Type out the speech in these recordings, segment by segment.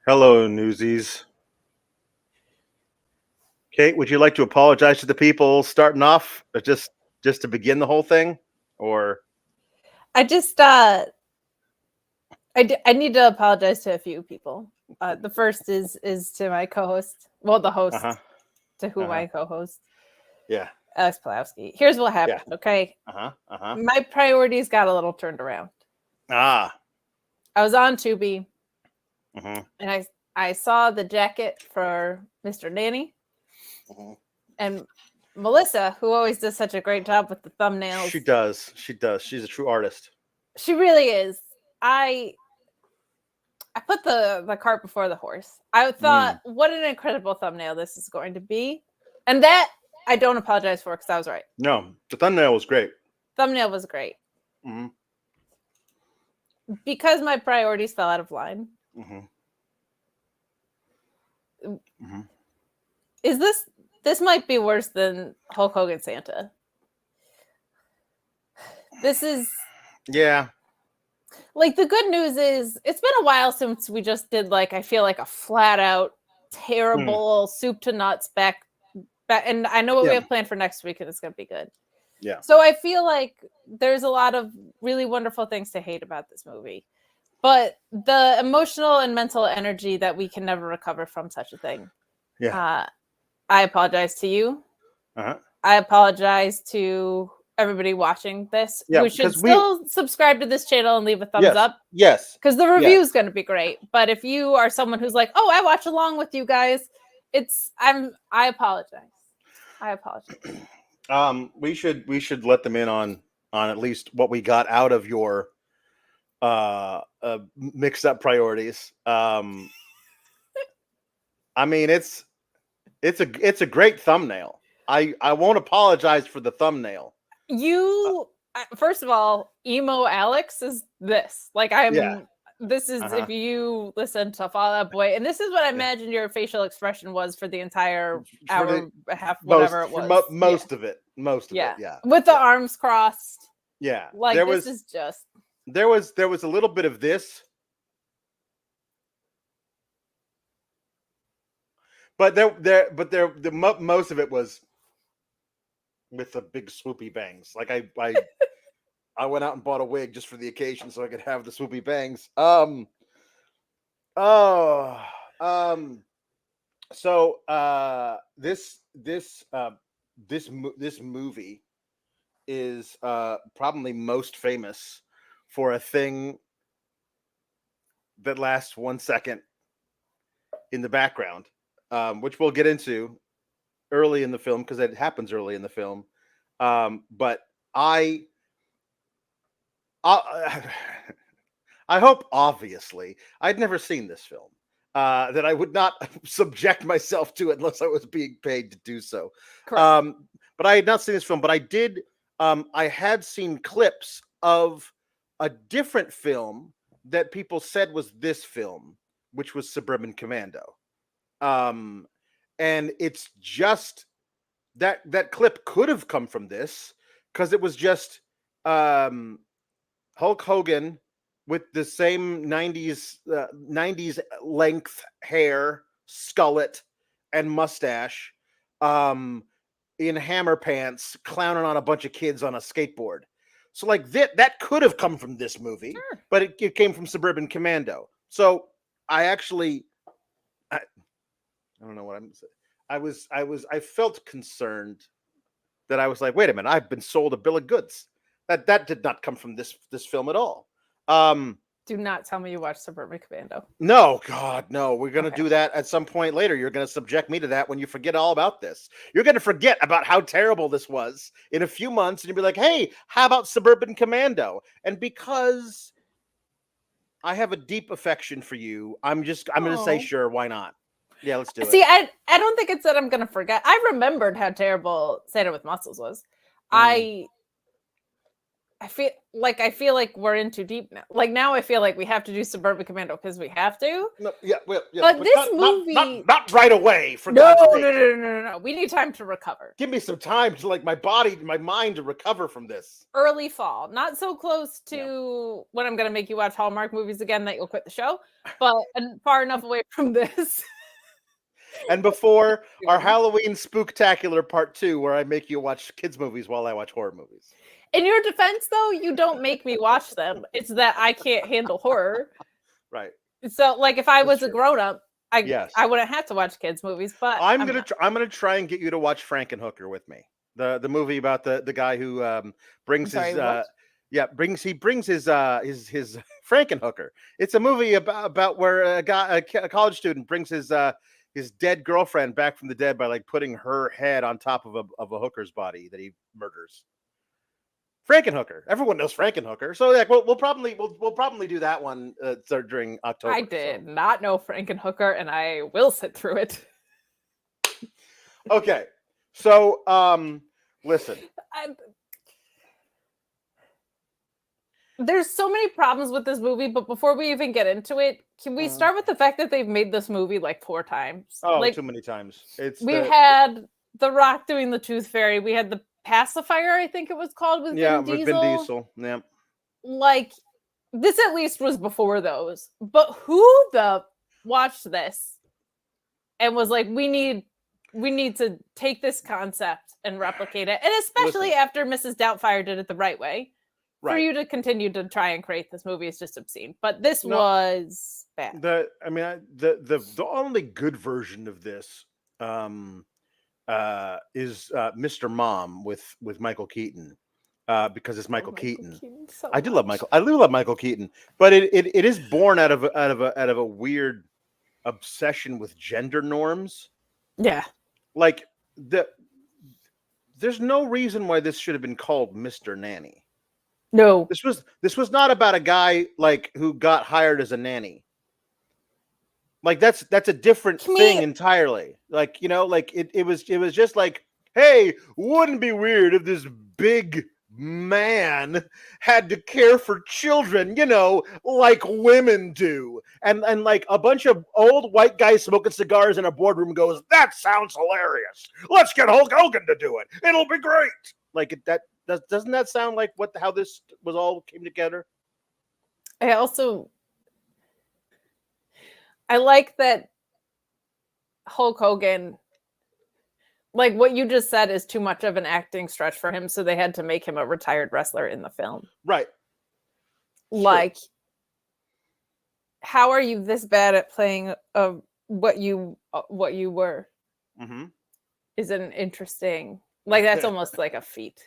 Hello, Newsies. Kate, would you like to apologize to the people starting off, just to begin the whole thing, or? I just I need to apologize to a few people. The first is to my co-host, well, the host to who I co-host. Yeah. Alex Pulowski. Here's what happened. Yeah. Okay. Uh-huh. My priorities got a little turned around. Ah. I was on Tubi, Mm-hmm. and I saw the jacket for Mr. NANNY, and Melissa, who always does such a great job with the thumbnails. She does. She's a true artist. She really is. I put the cart before the horse. I thought, what an incredible thumbnail this is going to be. And that I don't apologize for, because I was right. No, the thumbnail was great. Thumbnail was great. Mm-hmm. Because my priorities fell out of line. Mm-hmm. Is this might be worse than Hulk Hogan Santa. This is... Yeah. Like, the good news is, it's been a while since we just did, like, I feel like a flat out terrible soup to nuts back, and I know what we have planned for next week, and it's going to be good. Yeah. So I feel like there's a lot of really wonderful things to hate about this movie, but the emotional and mental energy that we can never recover from such a thing. Yeah. I apologize to you. I apologize to everybody watching this. Yeah, we should still subscribe to this channel and leave a thumbs up. Yes. Because the review is going to be great. But if you are someone who's like, oh, I watch along with you guys, I apologize. I apologize. We should let them in on at least what we got out of your mixed up priorities. I mean, it's a great thumbnail. I won't apologize for the thumbnail. You first of all, emo Alex is this. Like, this is if you listen to Fall Out Boy, and this is what I imagine your facial expression was for the entire hour and a half, whatever it was. Most of it. Yeah. With the arms crossed. Yeah. Like, there was a little bit of this. But most of it was with the big swoopy bangs. Like, I went out and bought a wig just for the occasion so I could have the swoopy bangs. So this movie is probably most famous for a thing that lasts 1 second in the background, which we'll get into early in the film, because it happens early in the film. But I hope, obviously, I'd never seen this film, that I would not subject myself to it unless I was being paid to do so. Correct. But I had not seen this film, but I did. I had seen clips of a different film that people said was this film, which was Suburban Commando. And it's just that clip could have come from this, because it was just Hulk Hogan with the same 90s length hair, skullet, and mustache, in hammer pants, clowning on a bunch of kids on a skateboard. So, like, that could have come from this movie, but it came from Suburban Commando. So I don't know what I'm saying. I felt concerned that I was like, wait a minute, I've been sold a bill of goods. That did not come from this film at all. Do not tell me you watched Suburban Commando. No, God, no. We're going to do that at some point later. You're going to subject me to that when you forget all about this. You're going to forget about how terrible this was in a few months, and you'll be like, hey, how about Suburban Commando? And because I have a deep affection for you, I'm going to say, sure, why not? Yeah, let's do it. See, I don't think it's that I'm going to forget. I remembered how terrible Santa with Muscles was. I I feel like we're in too deep now. Like now I feel like we have to do Suburban Commando because we have to. No, yeah, well, yeah, but this movie not right away. For no, God's sake. no. We need time to recover. Give me some time to like my mind to recover from this. Early fall, not so close to when I'm going to make you watch Hallmark movies again that you'll quit the show, but far enough away from this. And before our Halloween Spooktacular Part 2, where I make you watch kids movies while I watch horror movies. In your defense, though, you don't make me watch them. It's that I can't handle horror. Right. So, like, if I was a grown-up, I wouldn't have to watch kids movies. But I'm gonna try and get you to watch Frankenhooker with me. The movie about the guy who brings his brings his Frankenhooker. It's a movie about where a college student brings his dead girlfriend back from the dead by like putting her head on top of a hooker's body that he murders. Frankenhooker. Everyone knows Frankenhooker. So like we'll probably do that one during October. I did not know Frankenhooker, and I will sit through it. Okay. So listen. There's so many problems with this movie, but before we even get into it, can we start with the fact that they've made this movie like 4 times? Oh, like, too many times. We've had The Rock doing the Tooth Fairy. We had the Pacifier, I think it was called, with Vin Diesel. With Vin Diesel. Yeah. Like, this at least was before those. But who watched this and was like, we need to take this concept and replicate it, and especially after Mrs. Doubtfire did it the right way. Right. For you to continue to try and create this movie is just obscene. But this was bad. The only good version of this is Mr. Mom with Michael Keaton, because it's Michael Keaton. I do love Michael Keaton, but it is born out of a weird obsession with gender norms. Yeah, like there's no reason why this should have been called Mr. Nanny. No, this was not about a guy like who got hired as a nanny. Like that's a different thing entirely. Like, you know, like it was just like, hey, wouldn't it be weird if this big man had to care for children, you know, like women do. And like a bunch of old white guys smoking cigars in a boardroom goes, that sounds hilarious. Let's get Hulk Hogan to do it. It'll be great. Like doesn't that sound like how this was all came together? I like that Hulk Hogan, like what you just said, is too much of an acting stretch for him, so they had to make him a retired wrestler in the film. Right. Like, how are you this bad at playing what you were? Mm-hmm. Is an interesting, like, that's almost like a feat.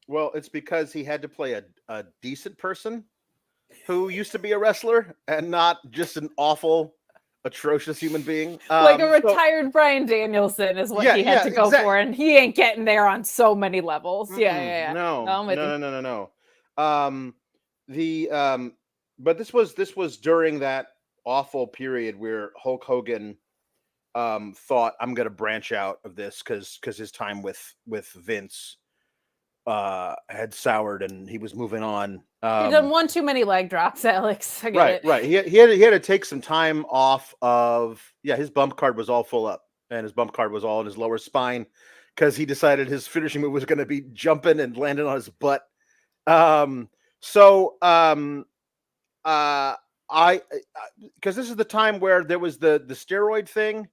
Well, it's because he had to play a decent person who used to be a wrestler and not just an awful, atrocious human being. Like a retired Bryan Danielson is what he had to go for, and he ain't getting there on so many levels. Yeah. No. But this was during that awful period where Hulk Hogan thought, I'm going to branch out of this because his time with Vince had soured and he was moving on. He done one too many leg drops, Alex. I get it. Right. He had to take some time off of. Yeah, his bump card was all full up, and his bump card was all in his lower spine because he decided his finishing move was going to be jumping and landing on his butt. Because this is the time where there was the steroid thing,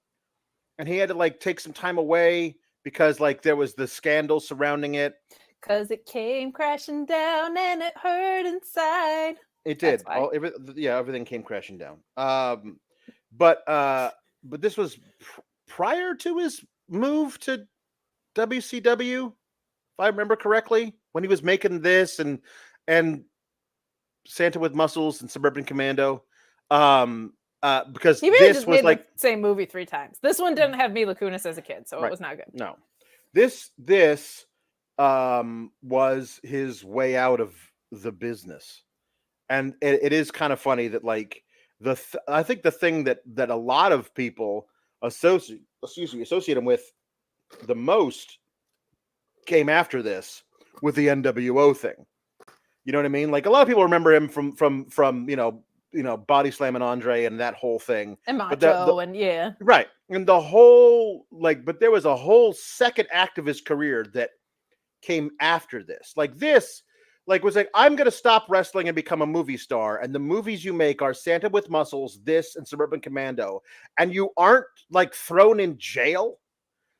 and he had to like take some time away because like there was the scandal surrounding it. Because it came crashing down and it hurt inside. It did. Everything came crashing down. But this was prior to his move to WCW, if I remember correctly, when he was making this and Santa with Muscles and Suburban Commando. Because he really this just was made like the same movie 3 times. This one didn't have Mila Kunis as a kid, so it was not good. No, this was his way out of the business, and it is kind of funny that like I think the thing that a lot of people associate him with the most came after this with the NWO thing, You know what I mean? Like a lot of people remember him from body slamming Andre and that whole thing. And But Macho and yeah. right. And the whole but there was a whole second act of his career that came after this. Like this, like was like, I'm gonna stop wrestling and become a movie star. And the movies you make are Santa with Muscles, this, and Suburban Commando, and you aren't like thrown in jail.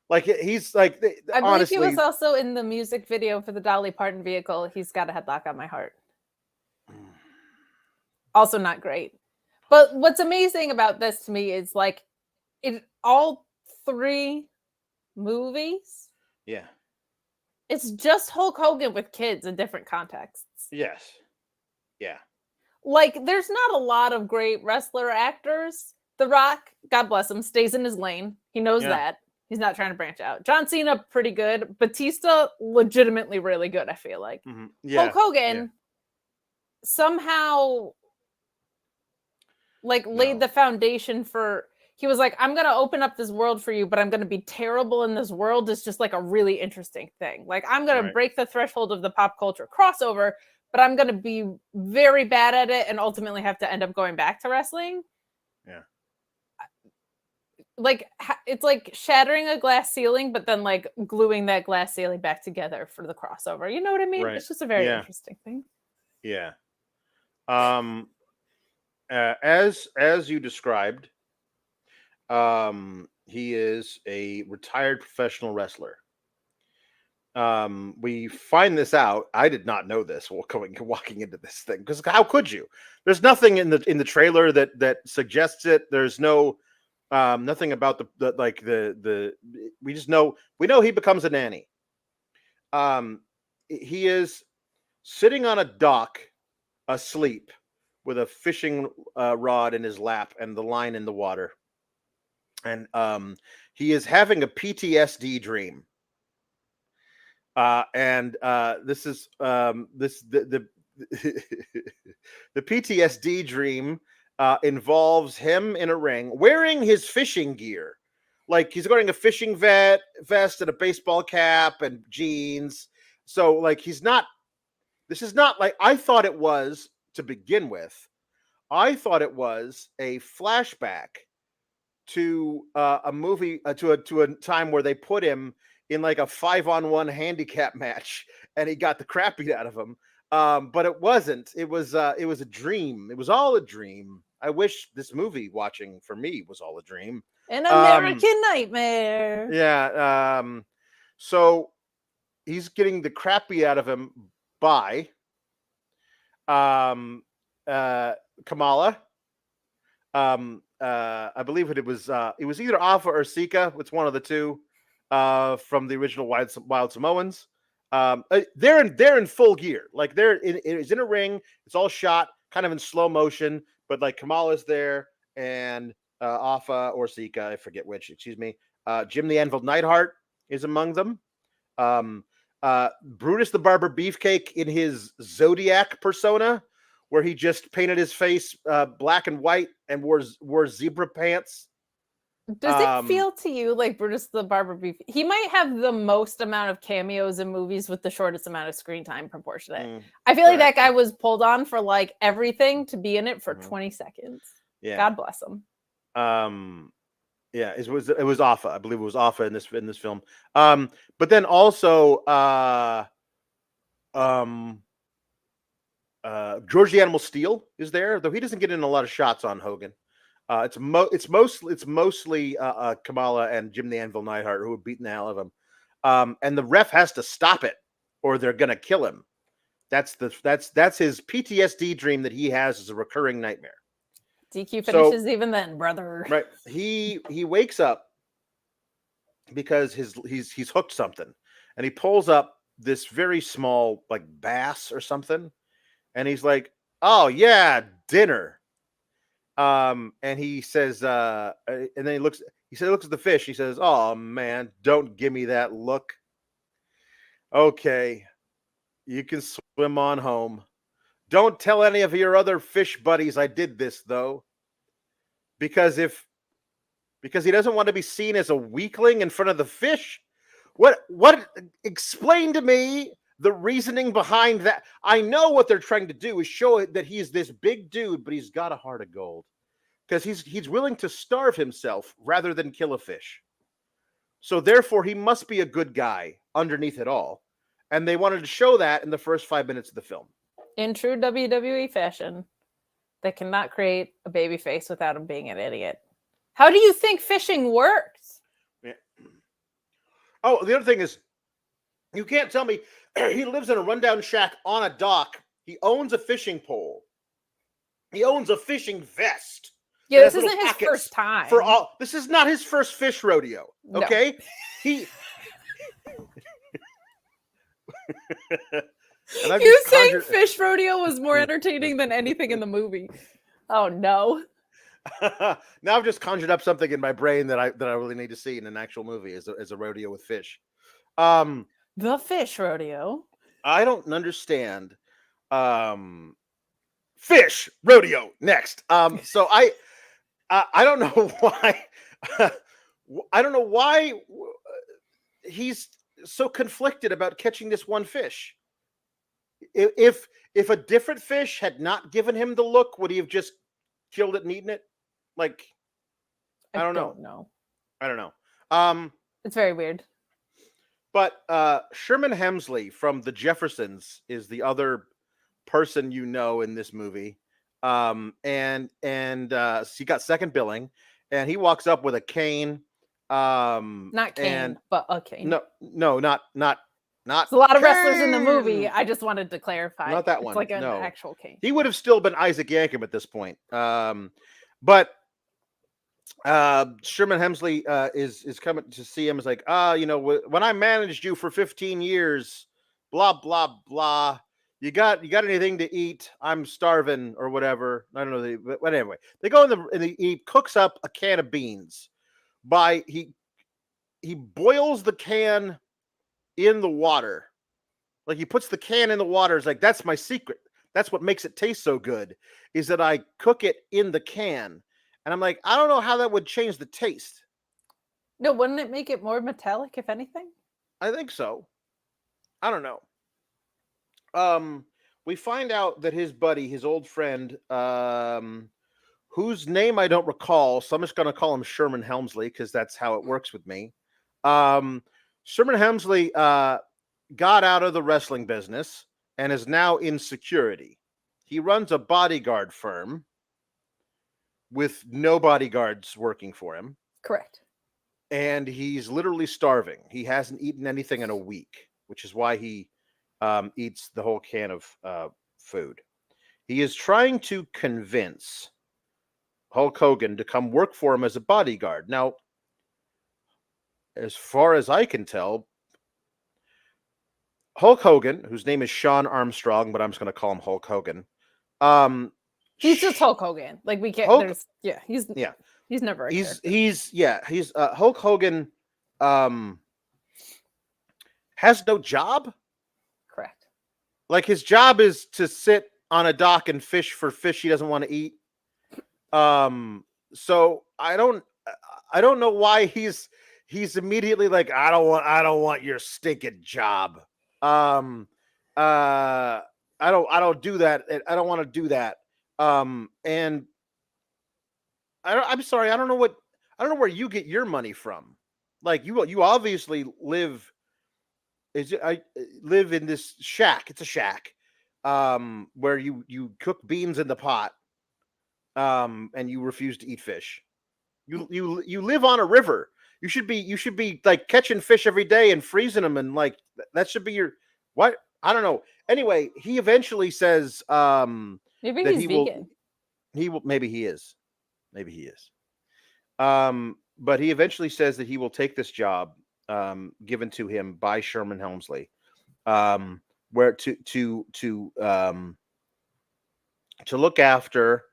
Like he's like, I believe honestly, he was also in the music video for the Dolly Parton vehicle. He's got a headlock on my heart. Also not great. But what's amazing about this to me is like in all three movies, yeah, it's just Hulk Hogan with kids in different contexts. yes, yeah. Like there's not a lot of great wrestler actors. The Rock, God bless him, stays in his lane. He knows that. He's not trying to branch out. John Cena, pretty good. Batista, legitimately really good, I feel like. Mm-hmm. Yeah. Hulk Hogan somehow laid the foundation for, he was like, I'm going to open up this world for you, but I'm going to be terrible in this world. It's just like a really interesting thing. Like I'm going to break the threshold of the pop culture crossover, but I'm going to be very bad at it and ultimately have to end up going back to wrestling. Yeah. Like it's like shattering a glass ceiling, but then like gluing that glass ceiling back together for the crossover. You know what I mean? Right. It's just a very interesting thing. Yeah. As you described, he is a retired professional wrestler. We find this out. I did not know this walking into this thing, because how could you? There's nothing in the trailer that suggests it. There's no nothing about the we just know he becomes a nanny. He is sitting on a dock asleep with a fishing rod in his lap and the line in the water, and he is having a PTSD dream. This is the PTSD dream involves him in a ring wearing his fishing gear. Like he's wearing a fishing vest and a baseball cap and jeans. So like this is not like I thought it was to begin with. I thought it was a flashback to a movie to a time where they put him in like a 5-on-1 handicap match and he got the crap beat out of him. But it wasn't. It was a dream. It was all a dream. I wish this movie watching for me was all a dream. An American Nightmare. Yeah. So he's getting the crap beat out of him by Kamala. I believe it was either Alpha or Sika. It's one of the two from the original Wild Samoans. They're in full gear. Like it's in a ring. It's all shot kind of in slow motion, but like Kamala's there and Alpha or Sika, I forget which, excuse me. Jim the Anvil Neidhart is among them. Brutus the Barber Beefcake in his Zodiac persona, where he just painted his face black and white and wore zebra pants. Does it feel to you like Brutus the Barber Beef? He might have the most amount of cameos in movies with the shortest amount of screen time proportionate. I feel like that guy was pulled on for like everything to be in it for 20 seconds. Yeah. God bless him. Yeah, it was Alpha. I believe it was Alpha in this film. But then also George the Animal Steel is there, though he doesn't get in a lot of shots on Hogan. It's mostly Kamala and Jim the Anvil Neidhart who have beaten the hell out of him. And the ref has to stop it or they're gonna kill him. That's his PTSD dream that he has as a recurring nightmare. DQ finishes even then, brother. Right. He wakes up because he's hooked something, and he pulls up this very small like bass or something, and he's like, "Oh yeah, dinner." And he says, and then he looks at the fish. He says, "Oh man, don't give me that look." Okay, you can swim on home. Don't tell any of your other fish buddies I did this, though. Because he doesn't want to be seen as a weakling in front of the fish. What explain to me the reasoning behind that. I know what they're trying to do is show it that he's this big dude, but he's got a heart of gold because he's willing to starve himself rather than kill a fish. So therefore, he must be a good guy underneath it all. And they wanted to show that in the first 5 minutes of the film. In true WWE fashion, they cannot create a baby face without him being an idiot. How do you think fishing works? Yeah. Oh, the other thing is, you can't tell me he lives in a rundown shack on a dock. He owns a fishing pole. He owns a fishing vest. Yeah, this isn't his first time. This is not his first fish rodeo. Okay, no. He. You saying fish rodeo was more entertaining than anything in the movie? Oh no! Now I've just conjured up something in my brain that I really need to see in an actual movie as a rodeo with fish. The fish rodeo. I don't understand. Fish rodeo next. So I don't know why. I don't know why he's so conflicted about catching this one fish. If a different fish had not given him the look, would he have just killed it and eaten it? Like, I don't know. I don't know. It's very weird. But Sherman Hemsley from The Jeffersons is the other person you know in this movie. So he got second billing, and he walks up with a cane. Not cane, but a cane. No, not. There's a lot of wrestlers in the movie. I just wanted to clarify. Not that one. It's like an actual cane. He would have still been Isaac Yankem at this point. But Sherman Hemsley is coming to see him. Is like, when I managed you for 15 years, blah blah blah. You got anything to eat? I'm starving or whatever. I don't know. But anyway, they go and he cooks up a can of beans. He boils the can in the water. Like, he puts the can in the water. It's like, that's my secret. That's what makes it taste so good, is that I cook it in the can. And I'm like, I don't know how that would change the taste. No, wouldn't it make it more metallic, if anything? I think so. I don't know. We find out that his buddy, his old friend, whose name I don't recall, so I'm just going to call him Sherman Hemsley because that's how it works with me. Sherman Hemsley got out of the wrestling business and is now in security. He runs a bodyguard firm with no bodyguards working for him. Correct. And he's literally starving. He hasn't eaten anything in a week, which is why he eats the whole can of food. He is trying to convince Hulk Hogan to come work for him as a bodyguard. Now, as far as I can tell, Hulk Hogan, whose name is Sean Armstrong, but I'm just going to call him Hulk Hogan. He's just Hulk Hogan. Like, we can't. He's never. He's Hulk Hogan. Has no job. Correct. Like, his job is to sit on a dock and fish for fish he doesn't want to eat. So I don't know why he's immediately like, I don't want your stinking job. I don't do that. I don't want to do that. And I'm sorry. I don't know where you get your money from. Like, you obviously live in this shack. It's a shack, where you cook beans in the pot, and you refuse to eat fish. You live on a river. You should be like catching fish every day and freezing them, and like that should be your what? I don't know. Anyway, he eventually says maybe he's vegan. Maybe he is. But he eventually says that he will take this job given to him by Sherman Hemsley, where to look after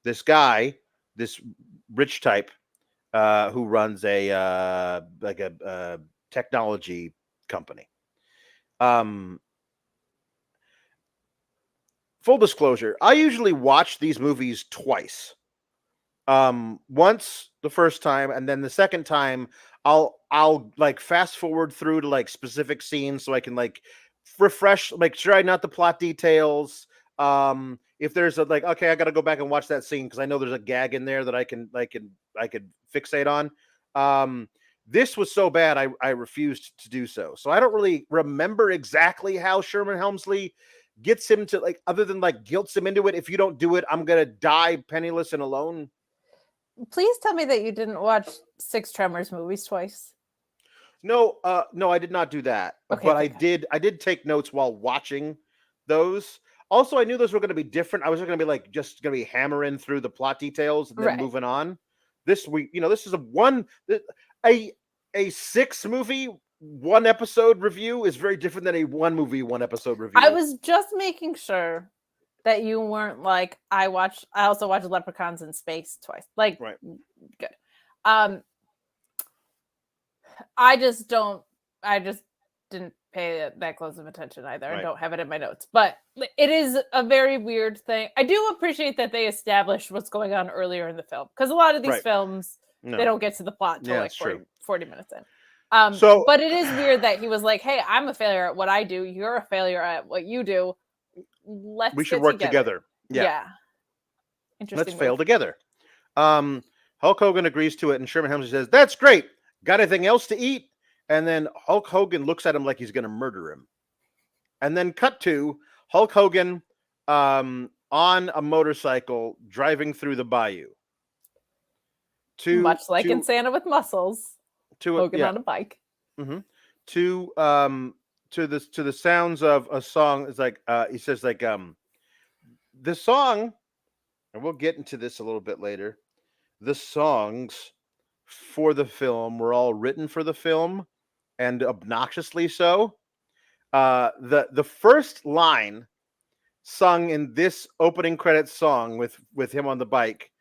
this guy, this rich type, who runs a technology company. Full disclosure, I usually watch these movies twice. once the first time, and then the second time I'll like fast forward through to like specific scenes so I can like refresh, make sure I know the plot details. If there's a like, okay, I got to go back and watch that scene because I know there's a gag in there that I could fixate on. This was so bad I refused to do so. So I don't really remember exactly how Sherman Helmsley gets him to, like, other than like guilts him into it. If you don't do it, I'm gonna die penniless and alone. Please tell me that you didn't watch 6 Tremors movies twice. No, no, I did not do that. Okay, But okay. I did take notes while watching those. Also, I knew those were going to be different. I was going to be like just going to be hammering through the plot details and then Right. moving on. This week, this is a 6 movie 1 episode review is very different than a 1 movie 1 episode review. I was just making sure that you weren't like, I also watched Leprechauns in Space twice. Like, right. Good. I just didn't pay that close of attention either. Right. I don't have it in my notes, but it is a very weird thing. I do appreciate that they established what's going on earlier in the film, because a lot of these films, they don't get to the plot until like 40 minutes in. But it is weird that he was like, hey, I'm a failure at what I do. You're a failure at what you do. We should work together. Yeah. Interesting. Let's fail together. Hulk Hogan agrees to it, and Sherman Helmsley says, "That's great. Got anything else to eat?" And then Hulk Hogan looks at him like he's going to murder him. And then cut to Hulk Hogan on a motorcycle driving through the bayou. Much like in Santa with Muscles. Hogan on a bike. Mm-hmm. To the sounds of a song. It's like he says, like, the song, and we'll get into this a little bit later. The songs for the film were all written for the film, and obnoxiously so. The first line sung in this opening credits song with him on the bike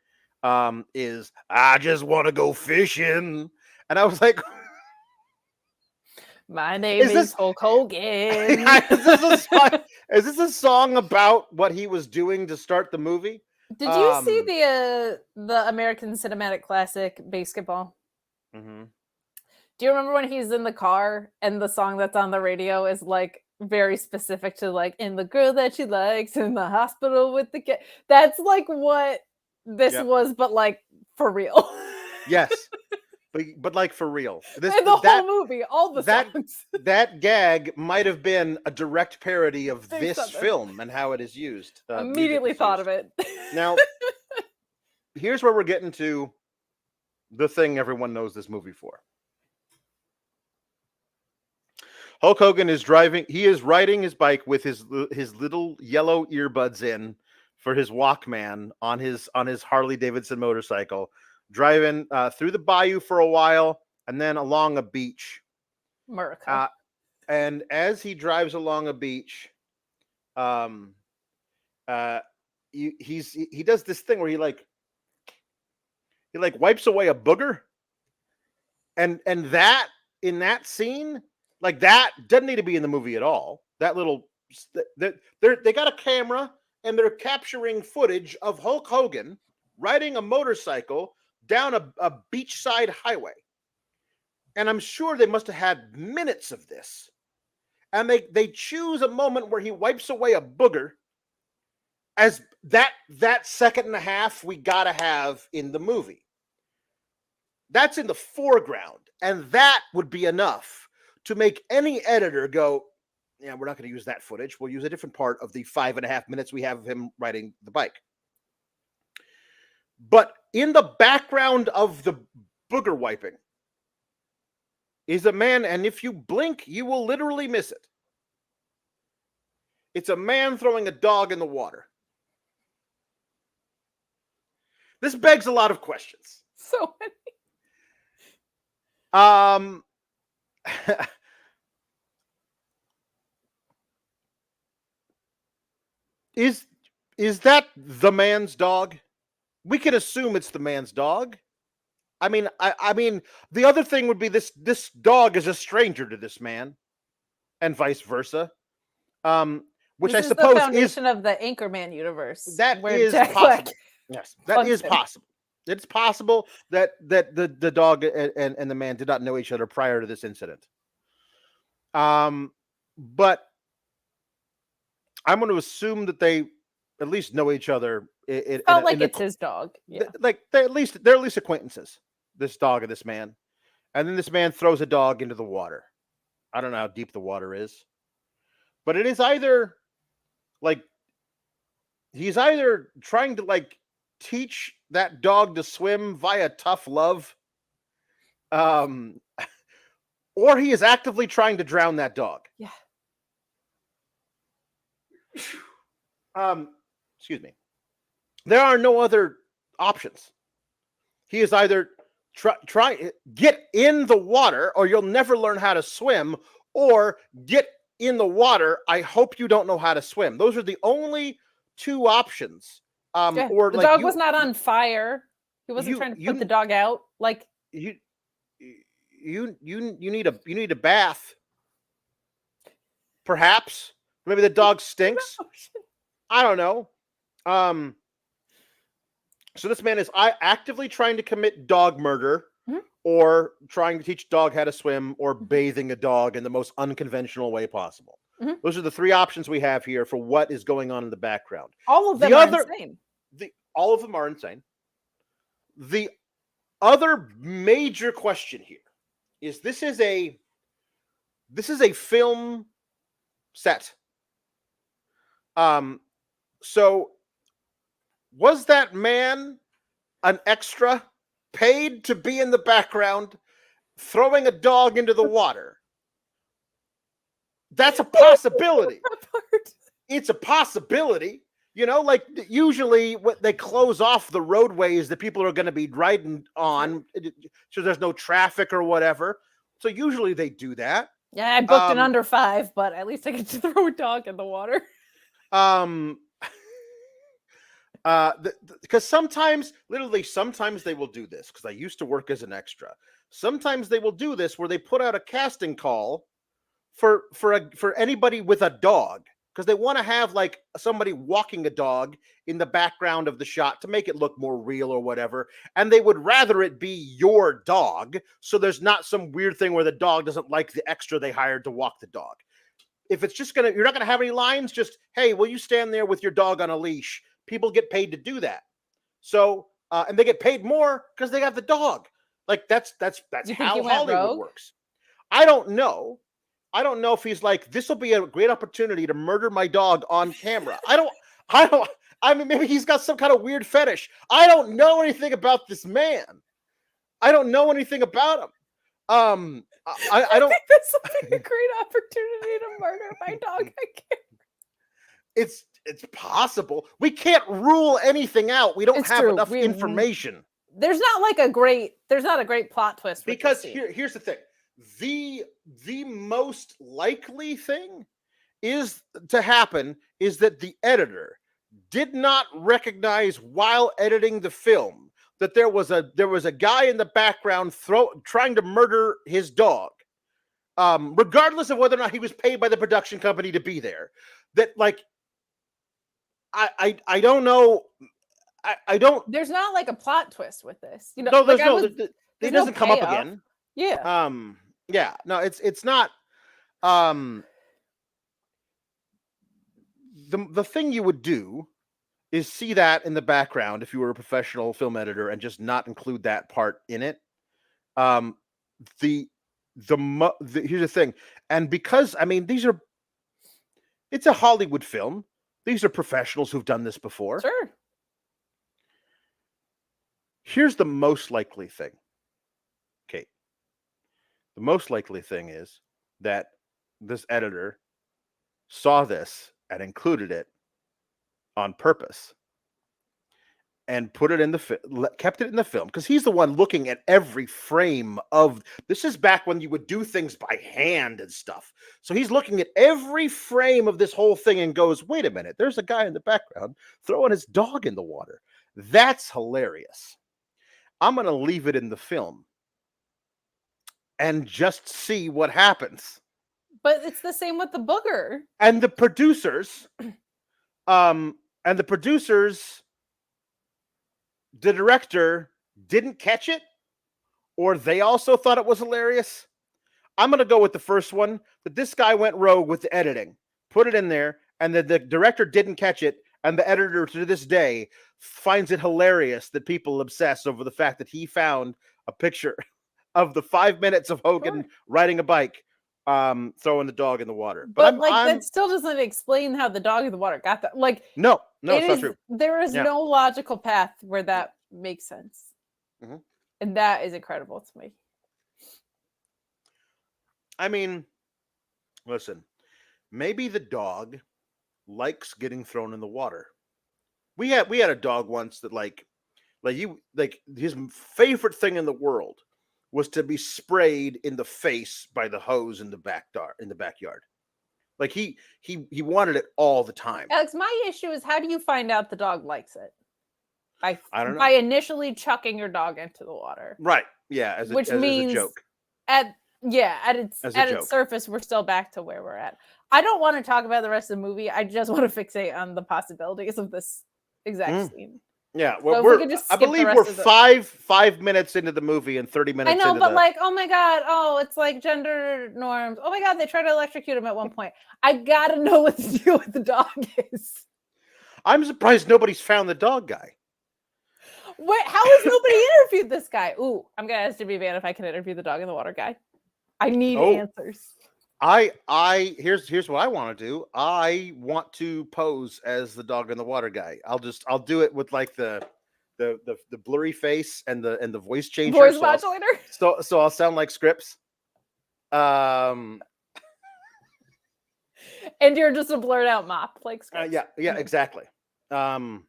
is "I just want to go fishing," and I was like, "My name is Hulk Hogan." Is this a song about what he was doing to start the movie? Did you see the American Cinematic Classic Basketball? Mm-hmm. Do you remember when he's in the car and the song that's on the radio is like very specific to like "in the girl that she likes in the hospital with the kid"? That's like what this was, but like for real. Yes. But like for real. Whole movie, all the songs. That gag might have been a direct parody of this film and how it is used. Immediately thought of it. Now, here's where we're getting to the thing everyone knows this movie for. Hulk Hogan is driving. He is riding his bike with his little yellow earbuds in for his Walkman on his Harley Davidson motorcycle, driving through the bayou for a while and then along a beach. And as he drives along a beach, he does this thing where he wipes away a booger, and that in that scene, like, that doesn't need to be in the movie at all. That little they got a camera and they're capturing footage of Hulk Hogan riding a motorcycle down a beachside highway. And I'm sure they must have had minutes of this. And they choose a moment where he wipes away a booger as that second and a half we gotta have in the movie. That's in the foreground. And that would be enough to make any editor go, yeah, we're not going to use that footage. We'll use a different part of the 5.5 minutes we have of him riding the bike. But in the background of the booger wiping is a man, and if you blink, you will literally miss it. It's a man throwing a dog in the water. This begs a lot of questions. So many. Is that the man's dog? We can assume it's the man's dog. I mean, the other thing would be this dog is a stranger to this man, and vice versa. Which this I suppose the foundation of the Anchorman universe. That is possible. Yes, that is possible. It's possible that the dog and the man did not know each other prior to this incident. But I'm going to assume that they at least know each other. Felt like it's his dog. Yeah. Like they're at least acquaintances. This dog and this man, and then this man throws a dog into the water. I don't know how deep the water is, but it is either like he's either trying to like teach that dog to swim via tough love, or he is actively trying to drown that dog. Yeah. Excuse me. There are no other options. He is either try get in the water, or you'll never learn how to swim, or get in the water. I hope you don't know how to swim. Those are the only two options. Yeah. Or the like dog was not on fire. He wasn't trying to put the dog out. Like you need a bath. Perhaps maybe the dog stinks. I don't know. So this man is actively trying to commit dog murder, or trying to teach dog how to swim, or bathing a dog in the most unconventional way possible. Those are the three options we have here for what is going on in the background. All of them are insane. All of them are insane. The other major question here is this is a film set. So was that man an extra paid to be in the background throwing a dog into the water? That's a possibility. It's a possibility. You know, like usually they close off the roadways that people are going to be riding on, so there's no traffic or whatever. So usually they do that. Yeah, I booked an under 5, but at least I get to throw a dog in the water. Because sometimes they will do this, because I used to work as an extra. Sometimes they will do this where they put out a casting call for anybody with a dog, because they want to have like somebody walking a dog in the background of the shot to make it look more real or whatever. And they would rather it be your dog, so there's not some weird thing where the dog doesn't like the extra they hired to walk the dog. If it's just you're not gonna have any lines, just, hey, will you stand there with your dog on a leash? People get paid to do that. So, and they get paid more because they have the dog. Like that's how Hollywood works. I don't know if he's like, this will be a great opportunity to murder my dog on camera. I mean, maybe he's got some kind of weird fetish. I don't know anything about this man. I don't know anything about him. I don't think this will be a great opportunity to murder my dog on camera. It's possible. We can't rule anything out. We don't have enough information. There's not a great plot twist. Because here's the thing. The most likely thing is that the editor did not recognize while editing the film that there was a guy in the background trying to murder his dog. Regardless of whether or not he was paid by the production company to be there. That like I don't know. I don't. There's not like a plot twist with this. You know, no, it doesn't come up again. Yeah. Yeah. No, it's not. The thing you would do is see that in the background if you were a professional film editor and just not include that part in it. Here's the thing, and because I mean it's a Hollywood film. These are professionals who've done this before. Sure. Here's the most likely thing, Kate. The most likely thing is that this editor saw this and included it on purpose and put it in kept it in the film, because he's the one looking at every frame of this. Is back when you would do things by hand and stuff. So he's looking at every frame of this whole thing and goes, wait a minute, there's a guy in the background throwing his dog in the water. That's hilarious. I'm going to leave it in the film and just see what happens. But it's the same with the booger. And the producers, the director didn't catch it, or they also thought it was hilarious. I'm going to go with the first one, that this guy went rogue with the editing, put it in there, and that the director didn't catch it, and the editor to this day finds it hilarious that people obsess over the fact that he found a picture of the 5 minutes of Hogan riding a bike, throwing the dog in the water. But that still doesn't explain how the dog in the water got that. Like, no, it's not true. There is no logical path where that makes sense. Mm-hmm. And that is incredible to me. I mean, listen, maybe the dog likes getting thrown in the water. We had a dog once that like his favorite thing in the world was to be sprayed in the face by the hose in the backyard. Like he wanted it all the time. Alex, my issue is, how do you find out the dog likes it? I don't know. By initially chucking your dog into the water. Right. Yeah, as a joke. At its surface, we're still back to where we're at. I don't want to talk about the rest of the movie. I just want to fixate on the possibilities of this exact scene. Yeah, well, I believe we're 5 minutes into the movie and 30 minutes. I know, but oh my god, it's like gender norms. Oh my god, they try to electrocute him at one point. I gotta know what the deal with the dog is. I'm surprised nobody's found the dog guy. Wait, how has nobody interviewed this guy? Ooh, I'm gonna ask Jimmy Van if I can interview the dog in the water guy. I need answers. Here's what I want to do. I want to pose as the dog in the water guy. I'll do it with like the blurry face and the voice changer. Voice modulator. So I'll sound like Scripps. And you're just a blurred out mop like Scripps. Yeah, exactly. So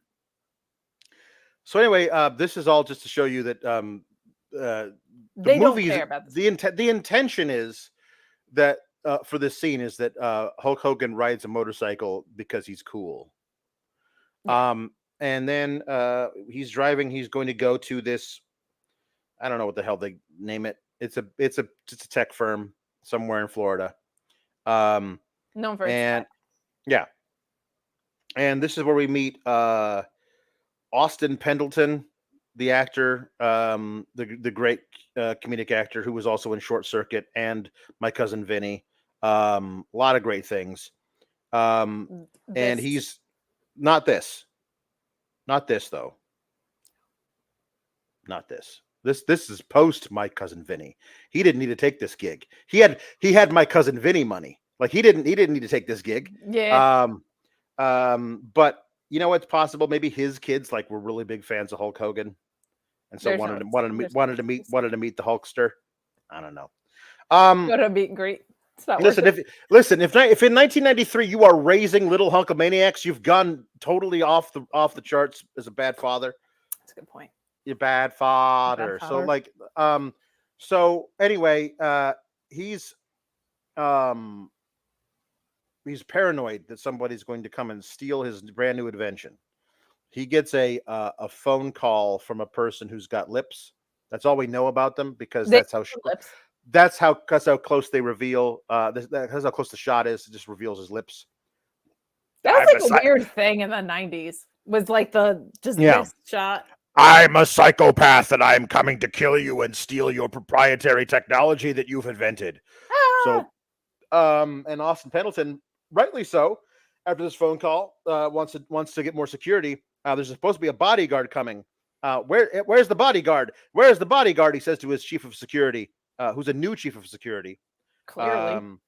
anyway, this is all just to show you that the they movies, don't care about this. The intention is that for this scene is that Hulk Hogan rides a motorcycle because he's cool. Yeah. And then he's driving. He's going to go to this. I don't know what the hell they name it. It's a tech firm somewhere in Florida. Known for its yeah. And this is where we meet Austin Pendleton, the actor, the great comedic actor who was also in Short Circuit, and My Cousin Vinny. A lot of great things. And he's not this though. Not this. This is post My Cousin Vinny. He didn't need to take this gig. He had My Cousin Vinny money. Like he didn't need to take this gig. Yeah. But you know, it's possible maybe his kids were really big fans of Hulk Hogan, and so wanted to meet the Hulkster. I don't know. Go to meet and greet. Listen, if in 1993 you are raising little hunkamaniacs, you've gone totally off the charts as a bad father. That's a good point. You're bad father. So anyway, he's paranoid that somebody's going to come and steal his brand new invention. He gets a phone call from a person who's got lips. That's all we know about them, because that's how close they reveal. That's how close the shot is. It just reveals his lips. That was a weird thing in the 90s. Was this shot. I'm a psychopath, and I'm coming to kill you and steal your proprietary technology that you've invented. So, and Austin Pendleton, rightly so, after this phone call, wants to get more security. There's supposed to be a bodyguard coming. Where's the bodyguard? Where's the bodyguard? He says to his chief of security, who's a new chief of security. Clearly.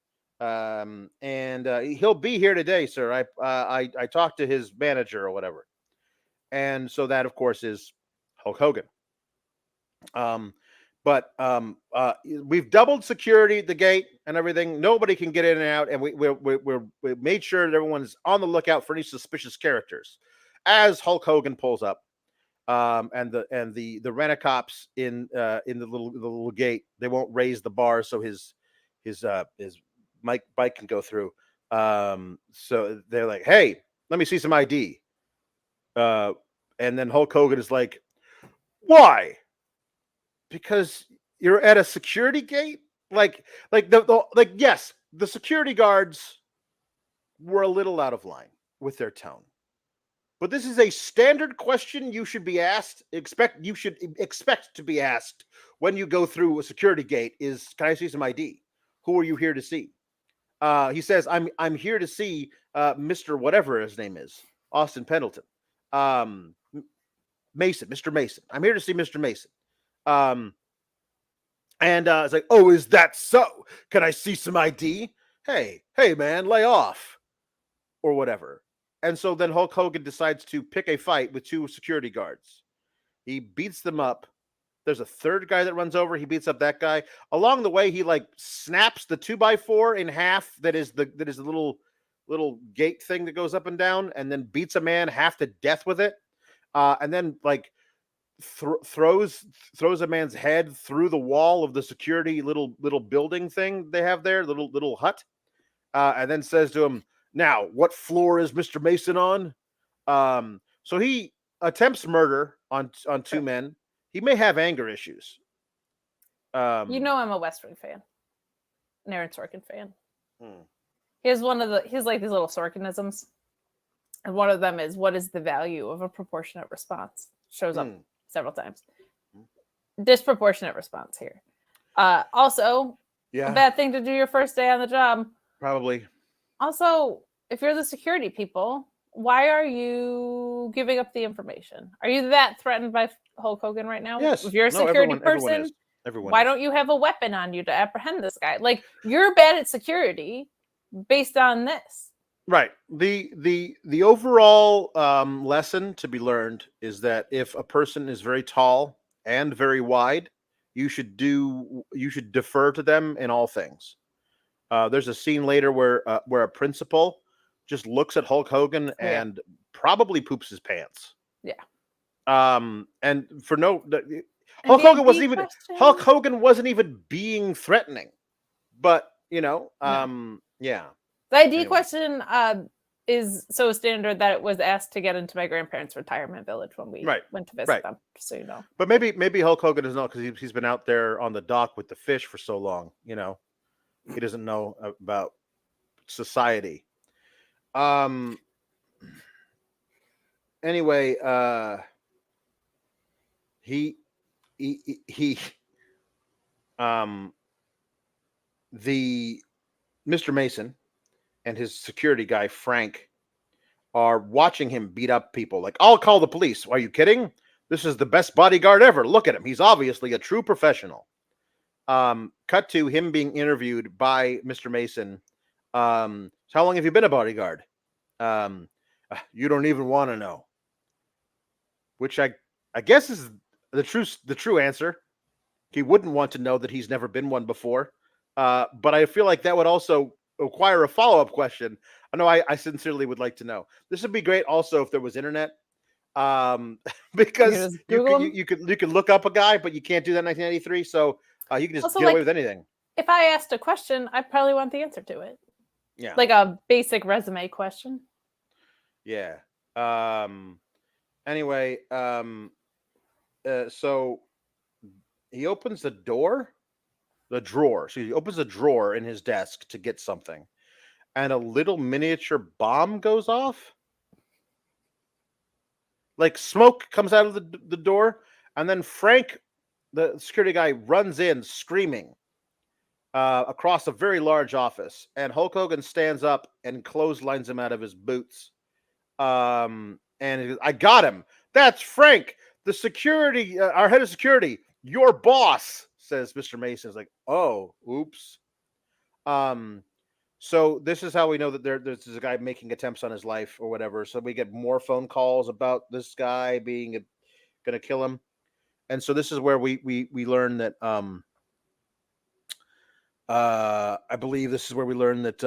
And he'll be here today, sir. I talked to his manager or whatever. And so that, of course, is Hulk Hogan. But we've doubled security at the gate and everything. Nobody can get in and out, and we made sure that everyone's on the lookout for any suspicious characters. As Hulk Hogan pulls up, and the rent-a-cops in the little gate, they won't raise the bar so his bike can go through. So they're like, "Hey, let me see some ID." And then Hulk Hogan is like, "Why? Because you're at a security gate." Yes, the security guards were a little out of line with their tone. but this is a standard question you should be asked. You should expect to be asked when you go through a security gate. Is, can I see some ID? Who are you here to see? He says, I'm here to see Mr. whatever his name is, Austin Pendleton, Mason, Mr. Mason. I'm here to see Mr. Mason. And it's like, oh, is that so? Can I see some ID? Hey, man, lay off, or whatever. And so then Hulk Hogan decides to pick a fight with 2 security guards. He beats them up. There's a third guy that runs over. He beats up that guy. Along the way, he like snaps the 2x4 in half. That is the little gate thing that goes up and down, and then beats a man half to death with it. And then like throws a man's head through the wall of the security little building thing they have there, little hut, and then says to him, "Now, what floor is Mr. Mason on?" So he attempts murder on 2 men. He may have anger issues. I'm a West Wing fan, an Aaron Sorkin fan. He has he's like these little Sorkinisms, and one of them is, "What is the value of a proportionate response?" Shows up several times. Disproportionate response here. Also, a bad thing to do your first day on the job. Probably. Also, if you're the security people, why are you giving up the information? Are you that threatened by Hulk Hogan right now? Yes. If you're a security person, why don't you have a weapon on you to apprehend this guy? Like, you're bad at security based on this. Right. The overall lesson to be learned is that if a person is very tall and very wide, you should defer to them in all things. There's a scene later where a principal just looks at Hulk Hogan and probably poops his pants. Yeah. And for no, Hulk Hogan wasn't even being threatening, but yeah. The ID question is so standard that it was asked to get into my grandparents' retirement village when we went to visit them. So you know. But maybe Hulk Hogan doesn't know because he's been out there on the dock with the fish for so long. He doesn't know about society. Anyway, the Mr. Mason and his security guy Frank are watching him beat up people. Like, I'll call the police. Are you kidding? This is the best bodyguard ever. Look at him. He's obviously a true professional. Cut to him being interviewed by Mr. Mason. How long have you been a bodyguard? You don't even want to know. Which I guess is the true answer. He wouldn't want to know that he's never been one before. But I feel like that would also require a follow-up question. I know I sincerely would like to know. This would be great also if there was internet. Because you could look up a guy, but you can't do that in 1993. So you can just also, get away with anything. If I asked a question, I probably want the answer to it. Yeah. Like a basic resume question. Yeah. Anyway, so he opens the drawer. So he opens a drawer in his desk to get something, and a little miniature bomb goes off. Like smoke comes out of the door, and then Frank, the security guy, runs in screaming across a very large office, and Hulk Hogan stands up and clotheslines him out of his boots. And he goes, I got him. That's Frank, the security, our head of security, your boss, says Mr. Mason. Is like, oh, oops. So this is how we know that there's a guy making attempts on his life or whatever. So we get more phone calls about this guy being going to kill him. And so this is where we learn that I believe this is where we learn that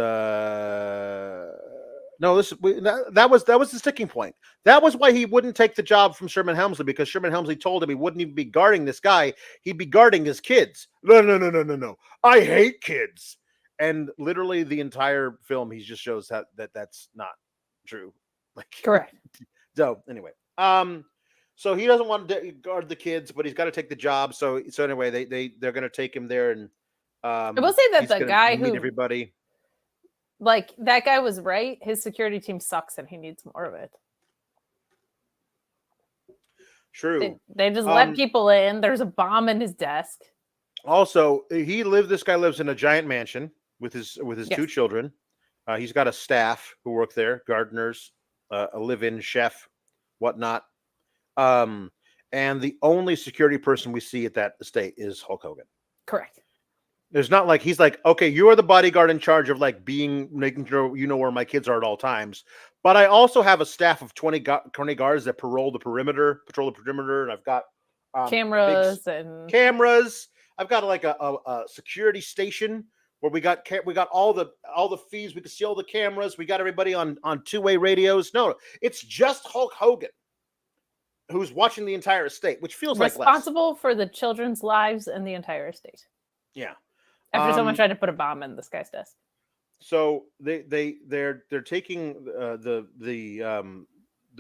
that was the sticking point. That was why he wouldn't take the job from Sherman Hemsley, because Sherman Hemsley told him he wouldn't even be guarding this guy. He'd be guarding his kids. No. I hate kids. And literally the entire film, he just shows that's not true. Like, correct. So anyway, so he doesn't want to guard the kids, but he's got to take the job. So anyway, they're going to take him there, and I will say that the guy who everybody, like that guy was right. His security team sucks, and he needs more of it. True. They just let people in. There's a bomb in his desk. Also, this guy lives in a giant mansion with his two Yes. children. He's got a staff who work there, gardeners, a live-in chef, whatnot. And the only security person we see at that estate is Hulk Hogan. Correct. There's not like he's like, okay, you are the bodyguard in charge of like making sure you know where my kids are at all times. But I also have a staff of 20 guards that patrol the perimeter, and I've got cameras and cameras. I've got like a security station where we got all the feeds. We can see all the cameras. We got everybody on two-way radios. No, it's just Hulk Hogan who's watching the entire estate, which feels like responsible for the children's lives and the entire estate. Yeah. After someone tried to put a bomb in this guy's desk. So they're taking they're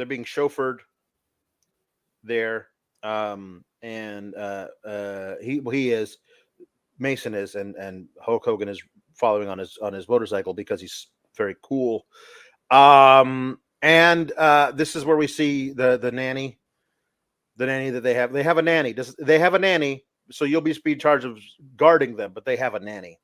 being chauffeured there, and he is, Mason is, and Hulk Hogan is following on his motorcycle because he's very cool. And this is where we see the nanny that they have. They have a nanny. They have a nanny. So you'll be in charge of guarding them, but they have a nanny.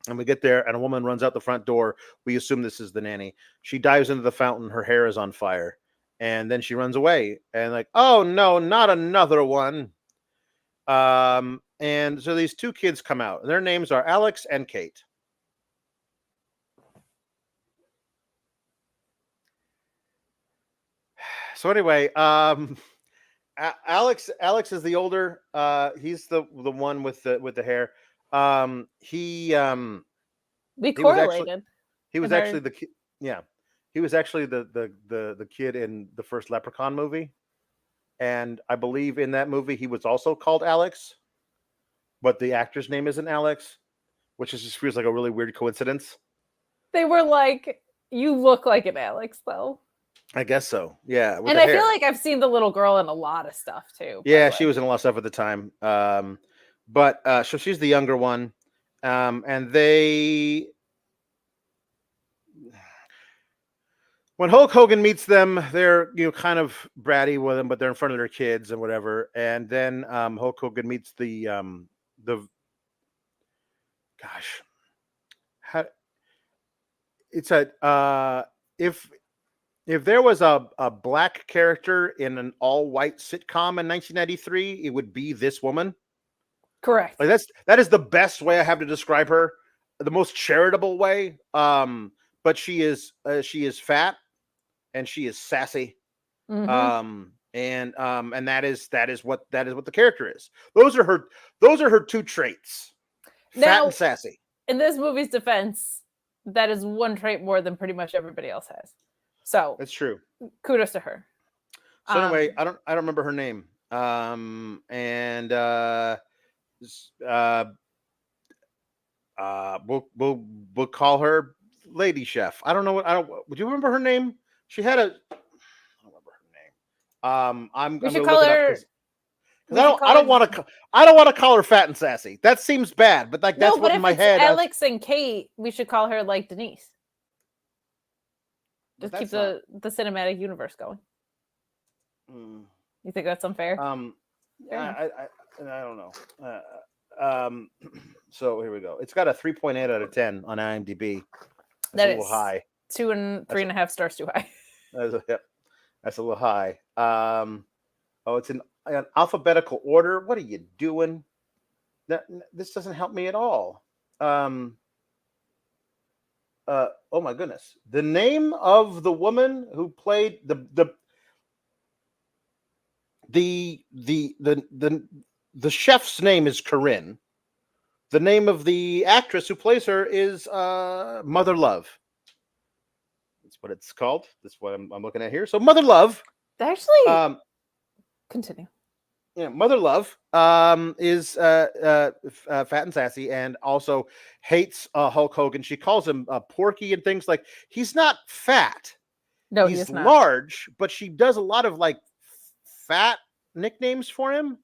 And we get there, and a woman runs out the front door. We assume this is the nanny. She dives into the fountain. Her hair is on fire. And then she runs away. And like, oh, no, not another one. And so these two kids come out. Their names are Alex and Kate. So anyway, Alex is the older. He's the one with the hair. We correlated. He was actually the kid. Yeah, he was actually the kid in the first Leprechaun movie, and I believe in that movie he was also called Alex, but the actor's name isn't Alex, which just feels like a really weird coincidence. They were like, "You look like an Alex, though." I guess so. Yeah. And I feel like I've seen the little girl in a lot of stuff too. Yeah, she was in a lot of stuff at the time. But so she's the younger one. And when Hulk Hogan meets them, they're kind of bratty with him, but they're in front of their kids and whatever. And then Hulk Hogan meets if there was a black character in an all-white sitcom in 1993, it would be this woman. Correct. Like that is the best way I have to describe her, the most charitable way. But she is fat and she is sassy. Mm-hmm. And that is what the character is. Those are her two traits. Fat and sassy. In this movie's defense, that is one trait more than pretty much everybody else has. So that's true. Kudos to her. So anyway, I don't remember her name. We'll call her Lady Chef. I don't know would you remember her name? She had I don't remember her name. We should call her. I don't want to call her fat and sassy. That seems bad, but like that's what in my head. Alex and Kate, we should call her like Denise. Just keep the cinematic universe going. You think that's unfair? I don't know. So here we go. It's got a 3.8 out of 10 on IMDb. That's a little high. 2 and 3.5 stars too high. That's a little high. It's in alphabetical order. What are you doing? This doesn't help me at all. Oh my goodness! The name of the woman who played the chef's name is Corinne. The name of the actress who plays her is Mother Love. That's what it's called. That's what I'm looking at here. So Mother Love. Actually, continue. Yeah, Mother Love is fat and sassy, and also hates Hulk Hogan. She calls him Porky and things like. He's not fat. No, he's not large, but she does a lot of like fat nicknames for him.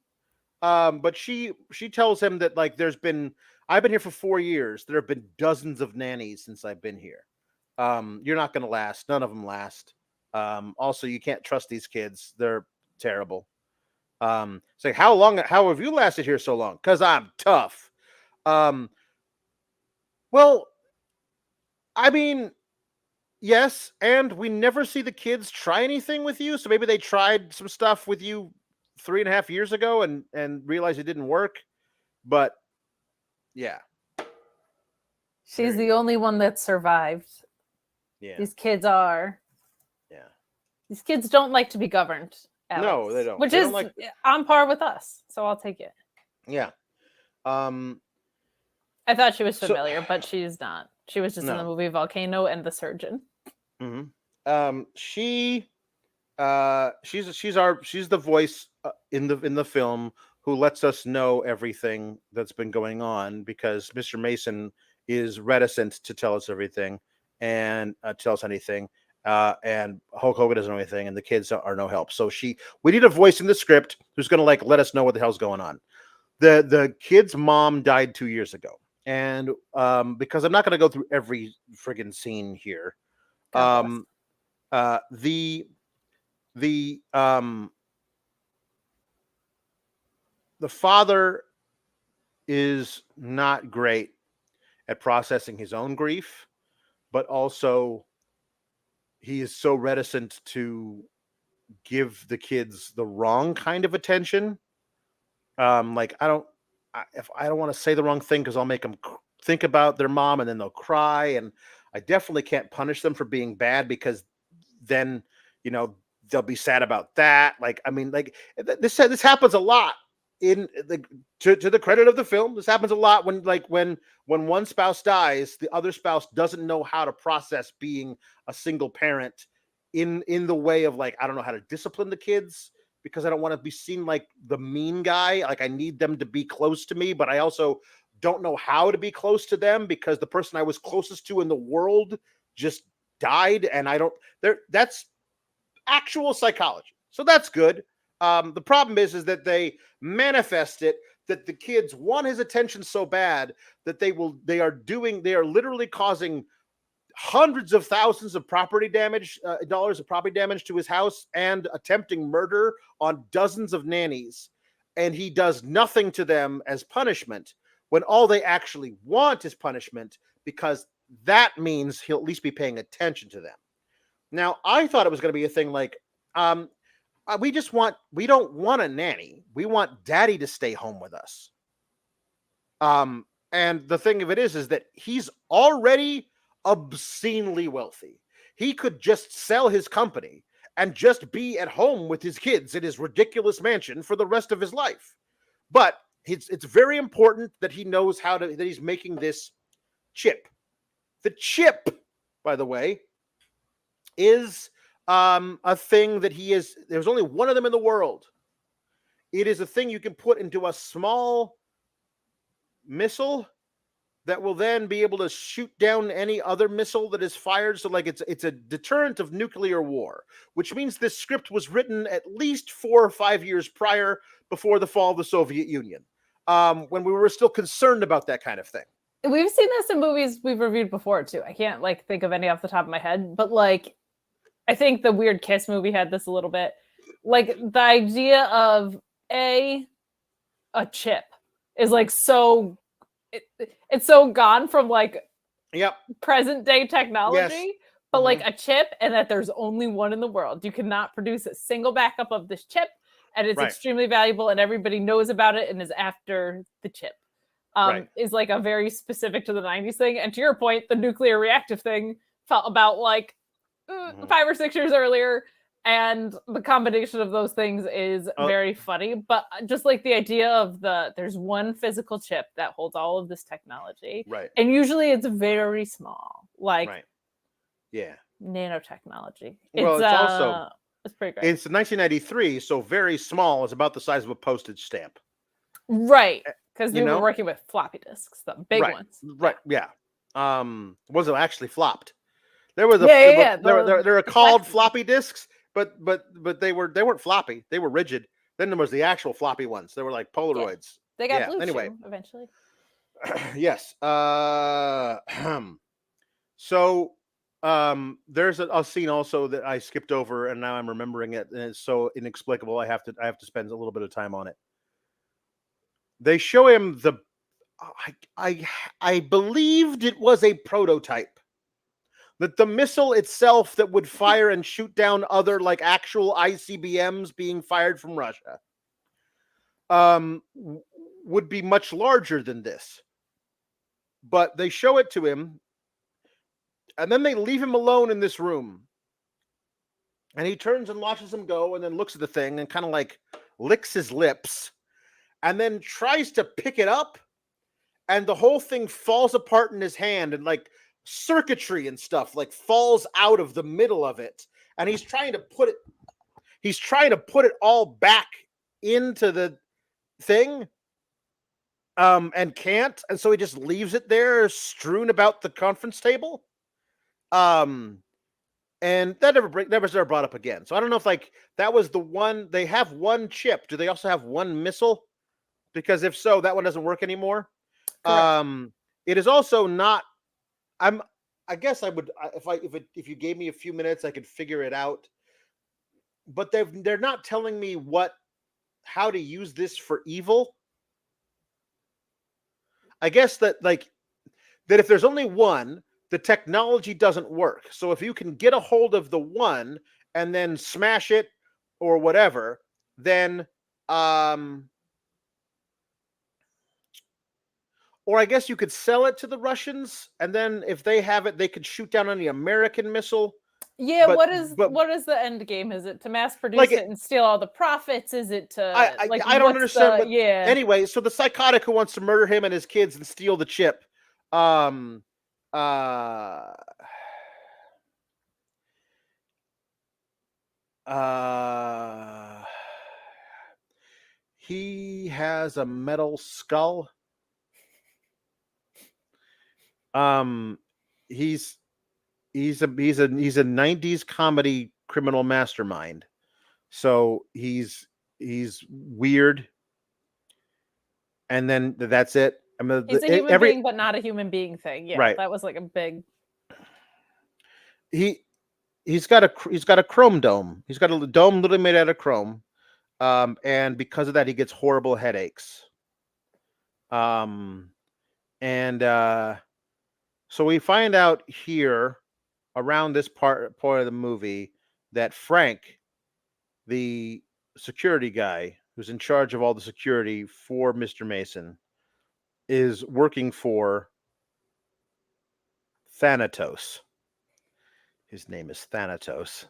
But she tells him that like I've been here for 4 years. There have been dozens of nannies since I've been here. You're not going to last. None of them last. Also, you can't trust these kids. terrible. It's like, how have you lasted here so long? Because I'm tough. Well, I mean, yes, and we never see the kids try anything with you. So maybe they tried some stuff with you 3.5 years ago and realized it didn't work. But yeah, she's the only one that survived. Yeah, these kids are. Yeah, these kids don't like to be governed. Alex, no, they don't. Which they is don't like... on par with us. So I'll take it. Yeah. I thought she was familiar, but she's not. She was just in the movie Volcano and The Surgeon. Mm-hmm. She's the voice in the film who lets us know everything that's been going on, because Mr. Mason is reticent to tell us everything and tell us anything. And Hulk Hogan doesn't know anything, and the kids are no help. So we need a voice in the script who's going to like let us know what the hell's going on. The kid's mom died 2 years ago, and because I'm not going to go through every friggin' scene here, the father is not great at processing his own grief, but also he is so reticent to give the kids the wrong kind of attention. Like, I don't want to say the wrong thing because I'll make them think about their mom and then they'll cry, and I definitely can't punish them for being bad, because then they'll be sad about that. Like, I mean, like, this happens a lot in to the credit of the film. This happens a lot when one spouse dies, the other spouse doesn't know how to process being a single parent in the way of, like, I don't know how to discipline the kids, because I don't want to be seen like the mean guy. Like, I need them to be close to me, but I also don't know how to be close to them because the person I was closest to in the world just died, and that's actual psychology. So that's good. The problem is that they manifest it, that the kids want his attention so bad that they are literally causing hundreds of thousands of property damage, dollars of property damage to his house, and attempting murder on dozens of nannies. And he does nothing to them as punishment, when all they actually want is punishment, because that means he'll at least be paying attention to them. Now, I thought it was going to be a thing like, we don't want a nanny. We want daddy to stay home with us. And the thing of it is that he's already obscenely wealthy. He could just sell his company and just be at home with his kids in his ridiculous mansion for the rest of his life. But it's very important that he knows that he's making this chip. The chip, by the way, is a thing that there's only one of them in the world. It is a thing you can put into a small missile that will then be able to shoot down any other missile that is fired. So, like, it's a deterrent of nuclear war, which means this script was written at least 4 or 5 years prior, before the fall of the Soviet Union, when we were still concerned about that kind of thing. We've seen this in movies we've reviewed before too. I can't think of any off the top of my head, but I think the Weird Kiss movie had this a little bit. Like, the idea of a chip is so it's so gone from present day technology, yes. But a chip, and that there's only one in the world. You cannot produce a single backup of this chip, and it's extremely valuable, and everybody knows about it and is after the chip. Is a very specific to the 90s thing. And to your point, the nuclear reactive thing felt about 5 or 6 years earlier, and the combination of those things is very funny. But just the idea of there's one physical chip that holds all of this technology, and usually it's very small, nanotechnology. It's pretty great. It's 1993, so very small. It's about the size of a postage stamp, because they were working with floppy disks, the big ones. Yeah. Wasn't actually flopped. There were they're called floppy disks, but they weren't floppy. They were rigid. Then there was the actual floppy ones. They were like Polaroids. They got blue anyway eventually. Yes. So There's a scene also that I skipped over, and now I'm remembering it, and it's so inexplicable. I have to spend a little bit of time on it. They show him I believed it was a prototype. That the missile itself that would fire and shoot down other like actual ICBMs being fired from Russia would be much larger than this. But they show it to him, and then they leave him alone in this room. And he turns and watches him go, and then looks at the thing and kind of like licks his lips, and then tries to pick it up, and the whole thing falls apart in his hand, and like circuitry and stuff like falls out of the middle of it, and he's trying to put it all back into the thing, and can't, and so he just leaves it there strewn about the conference table, and that never brought up again. So I don't know if like that was the one. They have one chip. Do they also have one missile? Because if so, that one doesn't work anymore. Correct. It is also not. I guess I would if you gave me a few minutes, I could figure it out. But they're not telling me how to use this for evil. I guess that if there's only one, the technology doesn't work. So if you can get a hold of the one and then smash it or whatever, then or I guess you could sell it to the Russians, and then if they have it, they could shoot down on the American missile. Yeah, what is the end game? Is it to mass produce it and steal all the profits? Is it to I don't understand. Anyway, so the psychotic who wants to murder him and his kids and steal the chip, he has a metal skull. He's a 90s comedy criminal mastermind. So he's weird. And then that's it. I mean, he's a human being, but not a human being thing. Yeah, right. That was like a big. He's got a chrome dome. He's got a dome literally made out of chrome. And because of that, he gets horrible headaches. So we find out here around this part of the movie that Frank, the security guy who's in charge of all the security for Mr. Mason, is working for Thanatos. His name is Thanatos.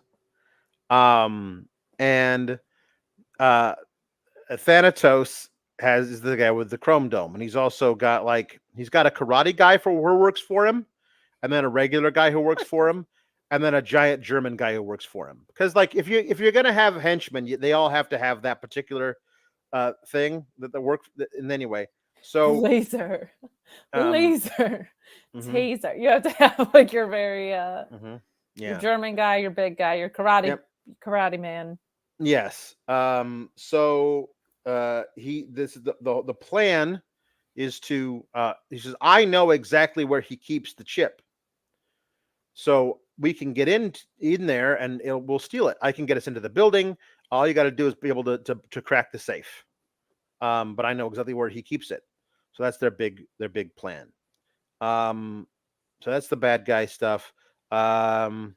And Thanatos is the guy with the chrome dome, and he's also got a karate guy who works for him, and then a regular guy who works for him, and then a giant German guy who works for him. Because if you're gonna have henchmen, they all have to have that particular thing that work. And anyway, so laser, taser. You have to have your very your German guy, your big guy, your karate man. Yes. So the plan is to he says, I know exactly where he keeps the chip, so we can get in there and we'll steal it. I can get us into the building. All you got to do is be able to crack the safe. But I know exactly where he keeps it. So that's their big plan. So that's the bad guy stuff. So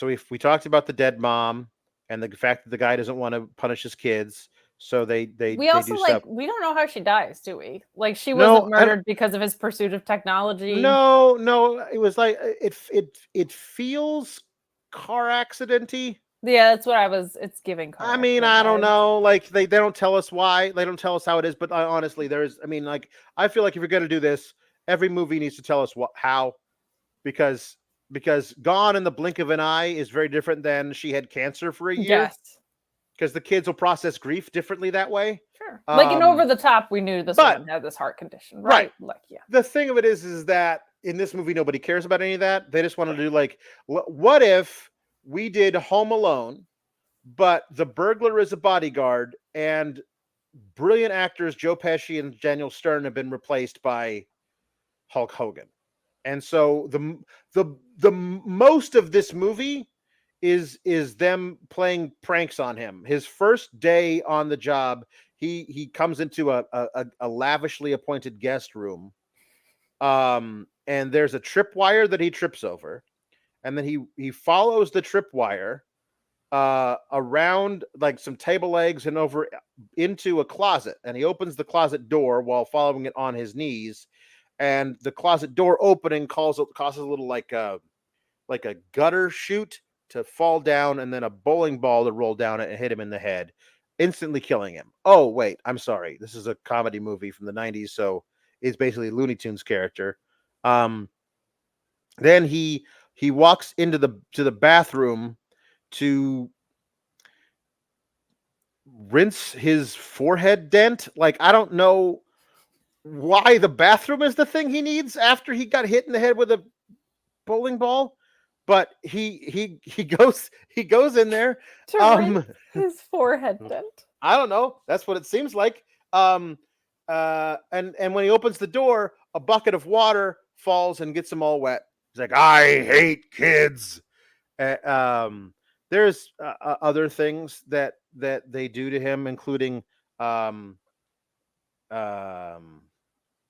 if we talked about the dead mom and the fact that the guy doesn't want to punish his kids, so we also we don't know how she dies, do we? Like she wasn't murdered because of his pursuit of technology. No, it was like it feels car accident-y. Yeah, that's what it's giving. I mean, I don't know. Like they don't tell us why. They don't tell us how it is. But honestly, I feel like if you're gonna do this, every movie needs to tell us how, because Gone in the blink of an eye is very different than she had cancer for a year. Yes. Because the kids will process grief differently that way. Sure. Like in Over the Top, we knew this woman had this heart condition, right? Like, yeah. The thing of it is that in this movie, nobody cares about any of that. They just want to do what if we did Home Alone, but the burglar is a bodyguard and brilliant actors Joe Pesci and Daniel Stern have been replaced by Hulk Hogan. And so the most of this movie is them playing pranks on him. His first day on the job, he comes into a lavishly appointed guest room, and there's a tripwire that he trips over, and then he follows the tripwire around like some table legs and over into a closet, and he opens the closet door while following it on his knees, and the closet door opening causes a little like a gutter chute to fall down, and then a bowling ball to roll down it and hit him in the head, instantly killing him. Oh wait, I'm sorry, this is a comedy movie from the 90s, so it's basically a Looney Tunes character. Then he walks into the bathroom to rinse his forehead dent. Like, I don't know why the bathroom is the thing he needs after he got hit in the head with a bowling ball, but he goes in there to rinse his forehead dent. I don't know, that's what it seems like. And when he opens the door, a bucket of water falls and gets him all wet. He's like, I hate kids. There's other things that they do to him, including low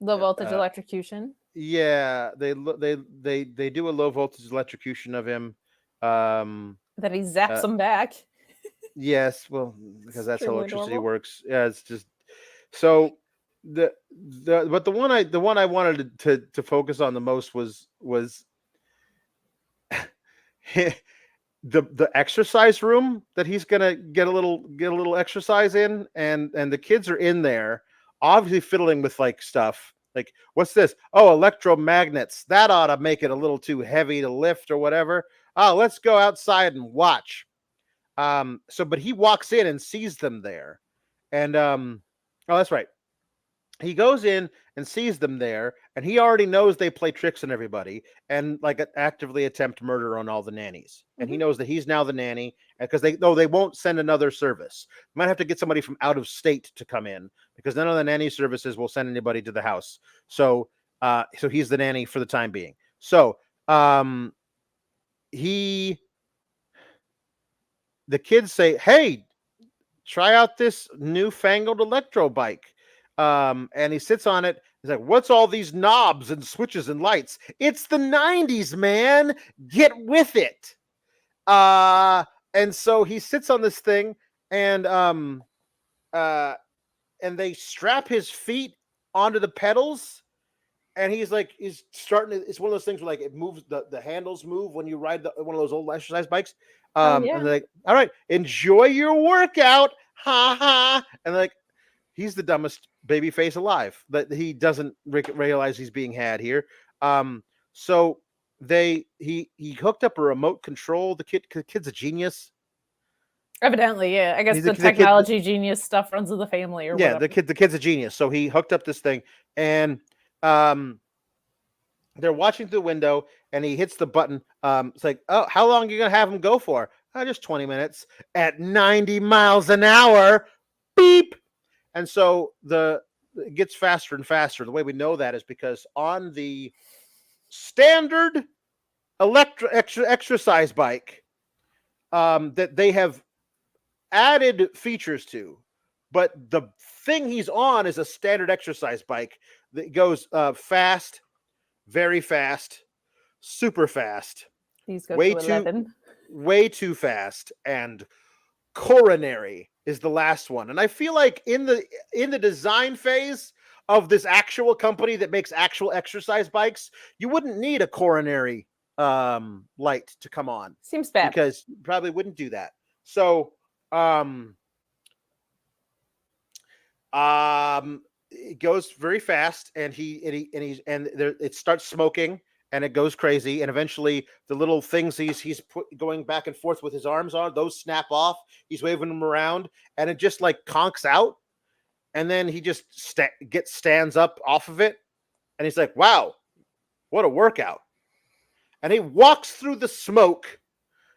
voltage electrocution. Yeah, they do a low voltage electrocution of him. That he zaps him back. Yes, well, because that's how electricity works. Yeah, it's just so but the one I wanted to focus on the most was the exercise room that he's gonna get a little exercise in, and the kids are in there obviously fiddling with like stuff. Like, what's this? Oh, electromagnets. That ought to make it a little too heavy to lift or whatever. Oh, let's go outside and watch. But he walks in and sees them there. And oh, that's right. He goes in and sees them there, and he already knows they play tricks on everybody and like actively attempt murder on all the nannies. And he knows that he's now the nanny, because they won't send another service. Might have to get somebody from out of state to come in, because none of the nanny services will send anybody to the house. So he's the nanny for the time being. So the kids say, hey, try out this newfangled electro bike. And he sits on it. He's like, what's all these knobs and switches and lights? It's the 90s, man. Get with it. And so he sits on this thing, and they strap his feet onto the pedals, and he's starting to, it's one of those things where like it moves, the handles move when you ride one of those old exercise bikes. And they're like, all right, enjoy your workout. Ha ha. And they're like, he's the dumbest baby face alive, but he doesn't realize he's being had here. So he hooked up a remote control. The kid's a genius. Evidently, yeah. I guess the technology genius stuff runs in the family, or whatever. The kid's a genius. So he hooked up this thing, and they're watching through the window, and he hits the button. It's like, oh, how long are you gonna have him go for? Just 20 minutes at 90 miles an hour. Beep. And so it gets faster and faster. The way we know that is because on the standard exercise bike that they have added features to, but the thing he's on is a standard exercise bike that goes fast, very fast, super fast, These go to 11. Way too fast, and coronary is the last one. And I feel like in the design phase of this actual company that makes actual exercise bikes, you wouldn't need a coronary light to come on. Seems bad, because you probably wouldn't do that. So it goes very fast, and it starts smoking, and it goes crazy, and eventually the little things he's going back and forth with his arms on, those snap off. He's waving them around, and it just like conks out, and then he just stands up off of it, and he's like, wow, what a workout. And he walks through the smoke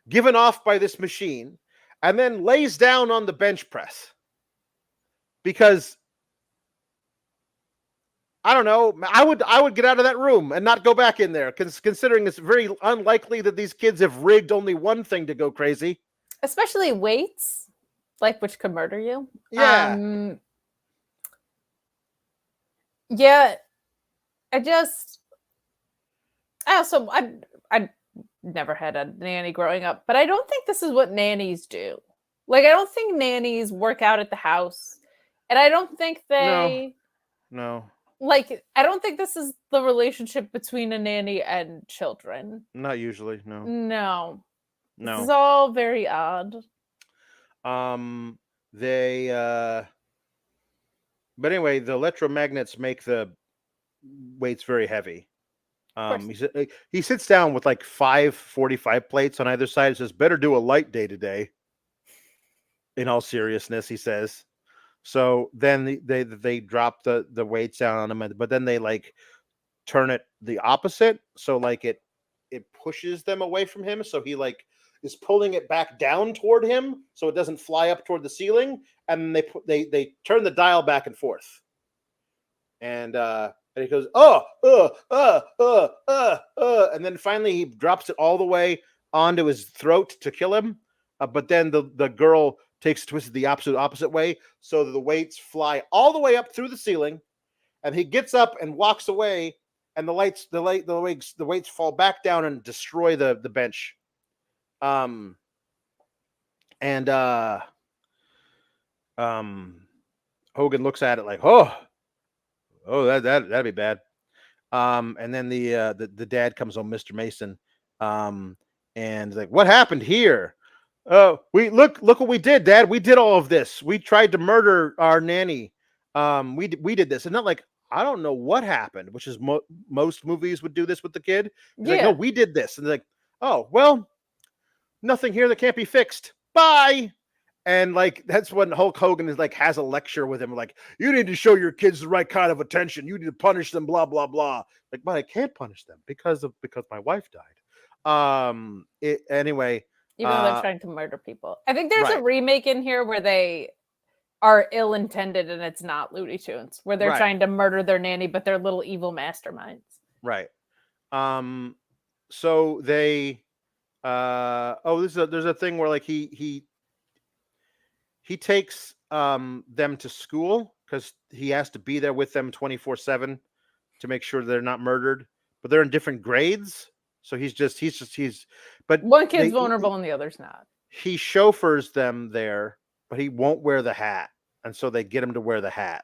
given off by this machine, and then lays down on the bench press, because I don't know. I would get out of that room and not go back in there, considering it's very unlikely that these kids have rigged only one thing to go crazy. Especially weights, like which could murder you. Yeah. Yeah. I never had a nanny growing up, but I don't think this is what nannies do. Like, I don't think nannies work out at the house, and I don't think they No. like. I don't think this is the relationship between a nanny and children. Not usually. No. No. This is all very odd. They but anyway, the electromagnets make the weights very heavy. He sits down with like 5 45 plates on either side and says, better do a light day today. In all seriousness, he says. So then they drop the weights down on him, but then they like turn it the opposite. So like it pushes them away from him. So he like is pulling it back down toward him so it doesn't fly up toward the ceiling. And they turn the dial back and forth. And he goes, and then finally he drops it all the way onto his throat to kill him. But then the girl takes a twist the opposite way, so that the weights fly all the way up through the ceiling, and he gets up and walks away, and the weights fall back down and destroy the bench. Hogan looks at it like, oh, that'd be bad. And then the dad comes home, Mr. Mason, and like, what happened here? We look what we did, Dad. We did all of this. We tried to murder our nanny. We did this, and not like, I don't know what happened, which is most movies would do this with the kid. He's like, no, we did this, and they're like, oh well, nothing here that can't be fixed. Bye. And like that's when Hulk Hogan is like has a lecture with him, like, you need to show your kids the right kind of attention. You need to punish them, blah blah blah. Like, but I can't punish them because my wife died. Anyway. Even though they're trying to murder people. I think there's a remake in here where they are ill-intended and it's not Looney Tunes, where they're trying to murder their nanny, but they're little evil masterminds. Right. So they there's a thing where like he takes them to school because he has to be there with them 24/7 to make sure they're not murdered, but they're in different grades. So but one kid's vulnerable and the other's not. He chauffeurs them there, but he won't wear the hat. And so they get him to wear the hat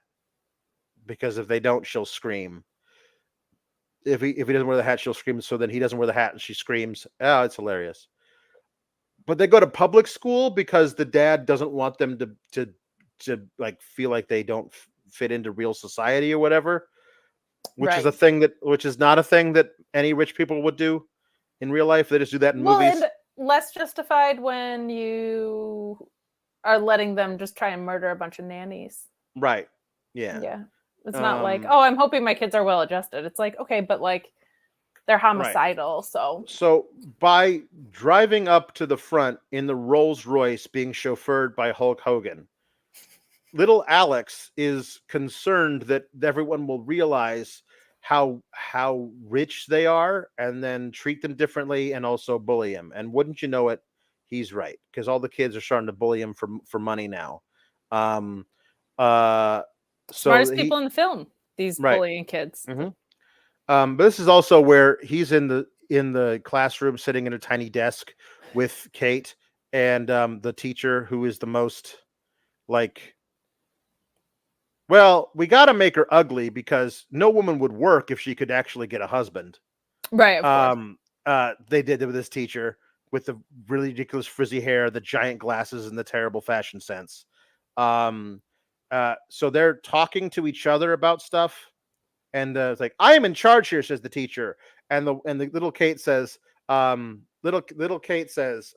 because if they don't, she'll scream. If he doesn't wear the hat, she'll scream. So then he doesn't wear the hat and she screams. Oh, it's hilarious. But they go to public school because the dad doesn't want them to like feel like they don't fit into real society or whatever. Which is not a thing that any rich people would do in real life. They just do that in movies. And less justified when you are letting them just try and murder a bunch of nannies. Right. Yeah. Yeah. It's not like, oh, I'm hoping my kids are well adjusted. It's like, okay, but like they're homicidal. Right. So by driving up to the front in the Rolls Royce being chauffeured by Hulk Hogan, little Alex is concerned that everyone will realize how rich they are and then treat them differently and also bully him. And wouldn't you know it, he's right, because all the kids are starting to bully him for money now. Smartest people in the film, these bullying kids. Mm-hmm. But this is also where he's in the classroom sitting at a tiny desk with Kate and the teacher, who is the most like, well, we got to make her ugly because no woman would work if she could actually get a husband. Right. Of course. They did it with this teacher with the really ridiculous frizzy hair, the giant glasses, and the terrible fashion sense. So they're talking to each other about stuff. And it's like, I am in charge here, says the teacher. And the little Kate says, little Kate says,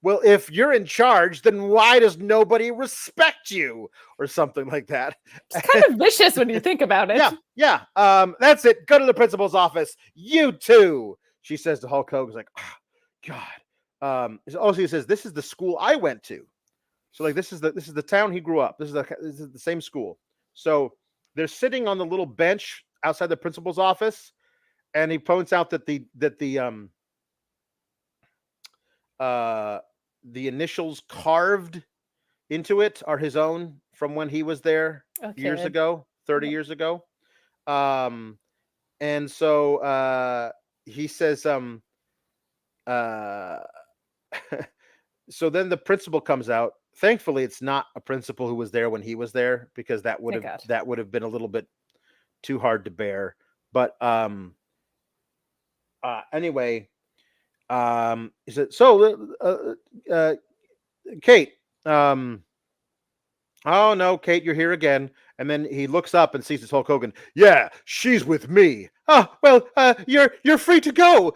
well, if you're in charge, then why does nobody respect you? Or something like that. It's kind of vicious when you think about it. Yeah. That's it. Go to the principal's office. You too. She says to Hulk Hogan, like, oh, God. She says, this is the school I went to. So like, this is the town he grew up. This is the same school. So they're sitting on the little bench outside the principal's office, and he points out that the initials carved into it are his own from when he was there years ago, 30 years ago. And so he says, so then the principal comes out. Thankfully, it's not a principal who was there when he was there, because that would have been a little bit too hard to bear. But anyway, he said, so Kate, oh no, Kate, you're here again. And then he looks up and sees it's Hulk Hogan. Yeah, she's with me. Oh, well, you're free to go,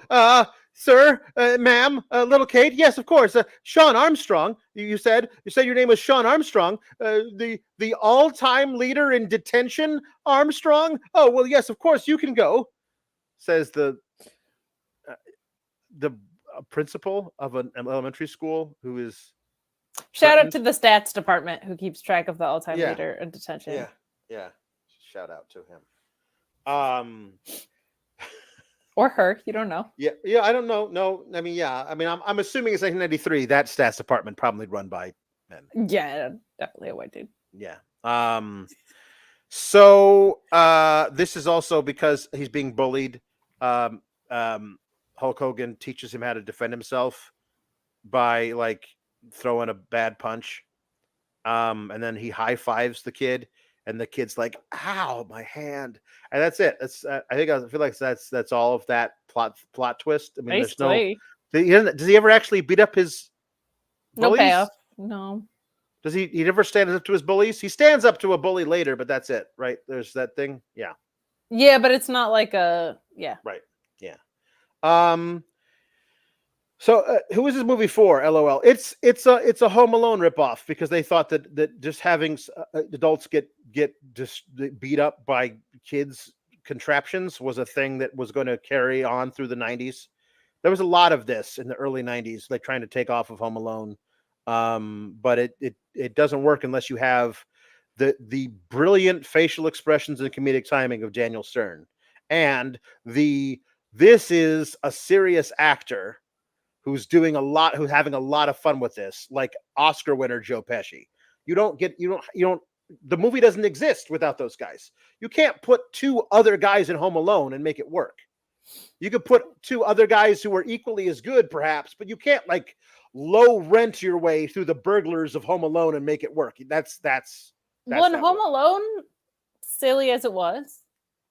sir, ma'am, little Kate. Yes, of course. Sean Armstrong. You said your name was Sean Armstrong, the all-time leader in detention, Armstrong. Oh, well, yes, of course you can go. Says the principal of an elementary school who is. Shout out to the stats department who keeps track of the all-time leader in detention. Yeah. Shout out to him. Or her, you don't know. Yeah, I don't know. No, I mean, I'm assuming it's 1993. That stats department probably run by men. Yeah, definitely a white dude. Yeah. So this is also because he's being bullied. Hulk Hogan teaches him how to defend himself by like throwing a bad punch, and then he high fives the kid, and the kid's like, "Ow, my hand!" And that's it. That's I feel like that's all of that plot twist. I mean, basically. Does he ever actually beat up his bullies? No payoff. No. Does he? He never stands up to his bullies. He stands up to a bully later, but that's it, right? There's that thing. Yeah. Yeah, but it's not like Right. Yeah. So who is this movie for? LOL. It's a Home Alone ripoff, because they thought that just having adults get just beat up by kids' contraptions was a thing that was going to carry on through the 90s. There was a lot of this in the early 90s, like trying to take off of Home Alone. But it doesn't work unless you have the brilliant facial expressions and comedic timing of Daniel Stern, and this is a serious actor who's having a lot of fun with this, like Oscar winner Joe Pesci. The movie doesn't exist without those guys. You can't put two other guys in Home Alone and make it work. You could put two other guys who are equally as good, perhaps, but you can't like low rent your way through the burglars of Home Alone and make it work. That's when Home Alone, silly as it was,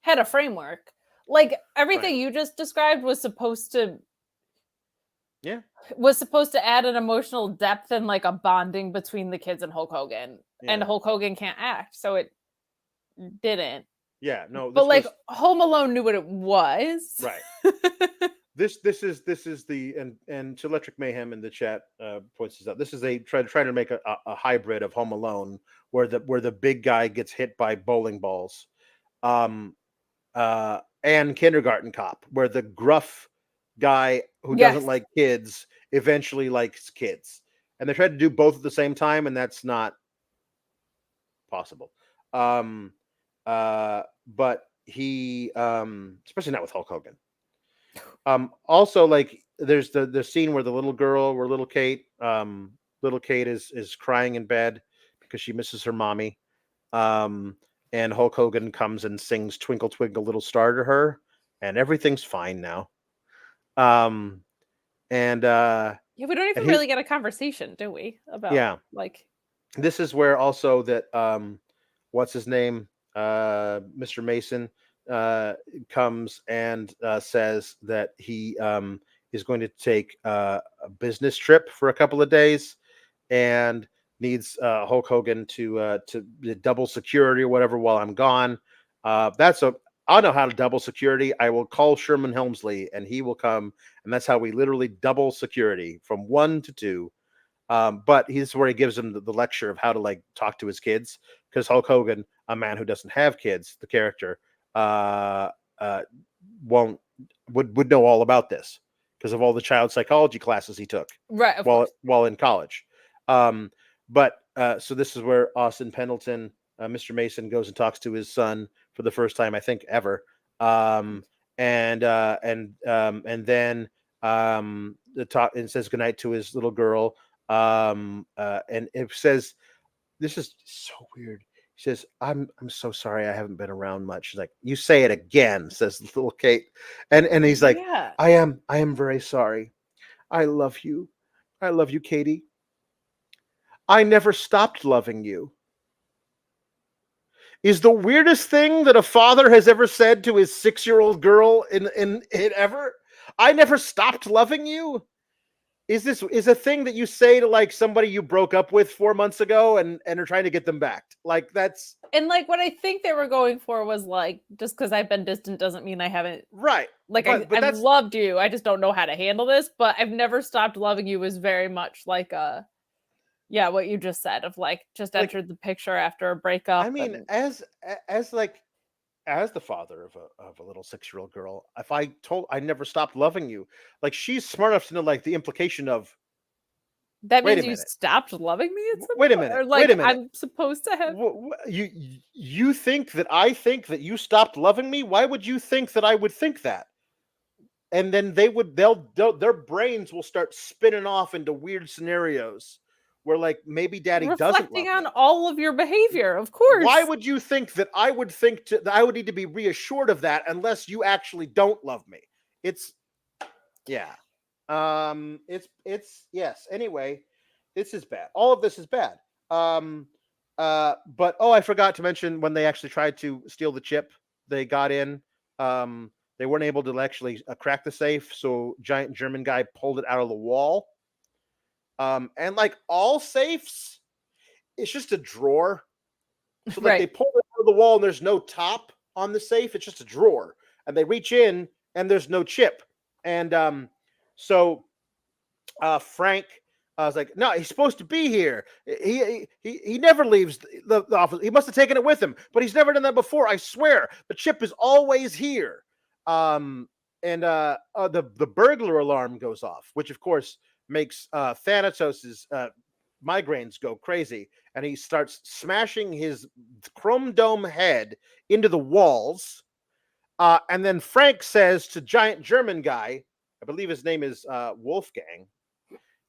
had a framework. Like everything you just described was supposed to add an emotional depth and like a bonding between the kids and Hulk Hogan. Yeah. And Hulk Hogan can't act, so it didn't. Yeah, no. But Home Alone knew what it was. Right. This is the and Electric Mayhem in the chat points this out. This is trying to make a hybrid of Home Alone where the big guy gets hit by bowling balls, and Kindergarten Cop, where the gruff guy who doesn't like kids eventually likes kids, and they tried to do both at the same time, and that's not possible. But he especially not with Hulk Hogan. Also, like there's the scene where little Kate is crying in bed because she misses her mommy, and Hulk Hogan comes and sings "Twinkle Twinkle Little Star" to her, and everything's fine now. We don't even really get a conversation, do we? About like this is where also that what's his name, Mr. Mason, comes and says that he is going to take a business trip for a couple of days and needs Hulk Hogan to double security or whatever while I'm gone. I know how to double security. I will call Sherman Helmsley and he will come, and that's how we literally double security from 1 to 2. But he's where he gives him the lecture of how to like talk to his kids, because Hulk Hogan, a man who doesn't have kids, the character, would know all about this because of all the child psychology classes he took while in college. So this is where Austin Pendleton, Mr. Mason, goes and talks to his son for the first time, I think, ever. And then the talk and says goodnight to his little girl. And it says, this is so weird. He says, I'm so sorry I haven't been around much. She's like, you say it again, says little Kate. And he's like, Yeah. I am very sorry. I love you. I love you, Katie. I never stopped loving you. Is the weirdest thing that a father has ever said to his 6-year-old girl in ever. I never stopped loving you. Is a thing that you say to like somebody you broke up with 4 months ago and are trying to get them back? Like that's And like what I think they were going for was like, just because I've been distant doesn't mean I haven't right. Like but I've that's loved you. I just don't know how to handle this. But I've never stopped loving you was very much like what you just said of like just like, entered the picture after a breakup. I mean, as the father of a little 6-year-old girl, if I told I never stopped loving you, like she's smart enough to know like the implication of that wait means a you minute. stopped loving me at some Wait a point? minute. Or like Wait a minute. I'm supposed to have You think that I think that you stopped loving me? Why would you think that I would think that? And then they'll their brains will start spinning off into weird scenarios where like maybe daddy doesn't love reflecting on me. all of your behavior, of course. Why would you think that I would think that I would need to be reassured of that unless you actually don't love me? It's yeah. It's yes. Anyway, this is bad. All of this is bad. But I forgot to mention when they actually tried to steal the chip, they got in. They weren't able to actually crack the safe, so giant German guy pulled it out of the wall. And like all safes, it's just a drawer. So like Right. they pull it out of the wall and there's no top on the safe. It's just a drawer. And they reach in and there's no chip. And so Frank was like, no, he's supposed to be here. He never leaves the office. He must have taken it with him, but he's never done that before. I swear, the chip is always here. The burglar alarm goes off, which of course makes Thanatos's migraines go crazy, and he starts smashing his chrome dome head into the walls. And then Frank says to giant German guy, I believe his name is Wolfgang.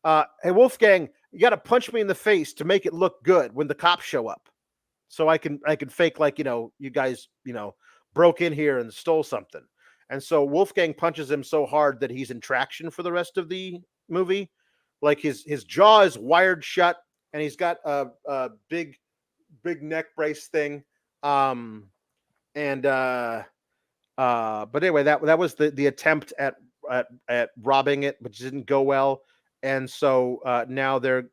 Hey Wolfgang, you got to punch me in the face to make it look good when the cops show up, so I can fake like you guys broke in here and stole something. And so Wolfgang punches him so hard that he's in traction for the rest of the movie. Like his jaw is wired shut, and he's got a big neck brace thing. But anyway, that was the attempt at robbing it, which didn't go well. And so now they're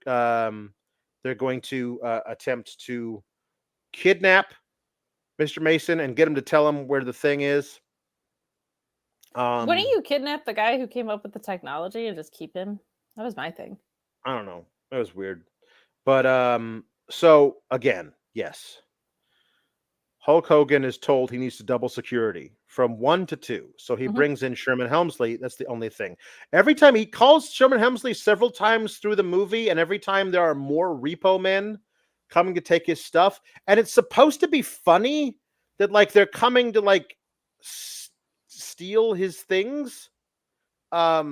going to attempt to kidnap Mr. Mason and get him to tell him where the thing is. Wouldn't you kidnap the guy who came up with the technology and just keep him? That was my thing. I don't know. That was weird. But so again, yes. Hulk Hogan is told he needs to double security from 1 to 2. So he brings in Sherman Helmsley. That's the only thing. Every time he calls Sherman Helmsley several times through the movie, and every time there are more repo men coming to take his stuff. And it's supposed to be funny that like they're coming to like steal his things. But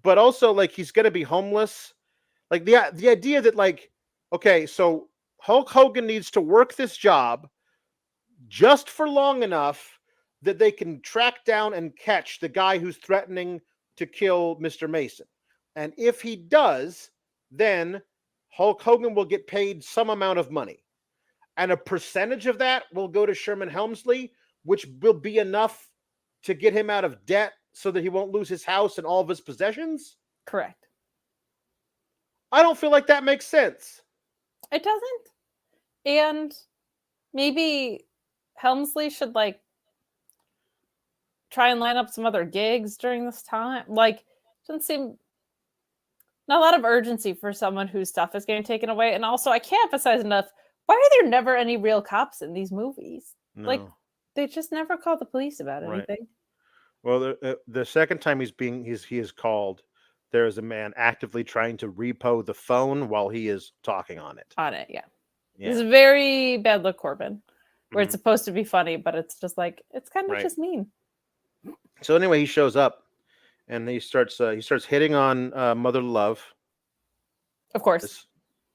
also like he's gonna be homeless. Like the idea that like, okay, so Hulk Hogan needs to work this job just for long enough that they can track down and catch the guy who's threatening to kill Mr. Mason. And if he does, then Hulk Hogan will get paid some amount of money. And a percentage of that will go to Sherman Helmsley, which will be enough to get him out of debt so that he won't lose his house and all of his possessions. Correct. I don't feel like that makes sense. It doesn't. And maybe Helmsley should like try and line up some other gigs during this time. Like, doesn't seem not a lot of urgency for someone whose stuff is getting taken away. And also, I can't emphasize enough, why are there never any real cops in these movies? No. Like, they just never call the police about anything. Well, the second time he is called, there is a man actively trying to repo the phone while he is talking on it. On it, yeah. This is very bad look, Corbin. where it's supposed to be funny, but it's just like it's kind of just mean. So anyway, he shows up, and he starts hitting on Mother Love, of course,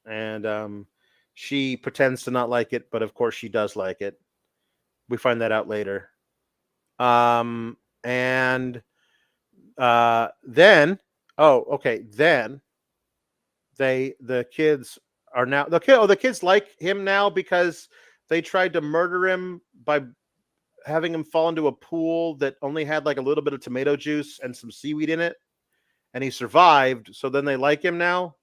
and she pretends to not like it, but of course she does like it. We find that out later. And then the kids are now the kids like him now because they tried to murder him by having him fall into a pool that only had like a little bit of tomato juice and some seaweed in it, and he survived. So then they like him now.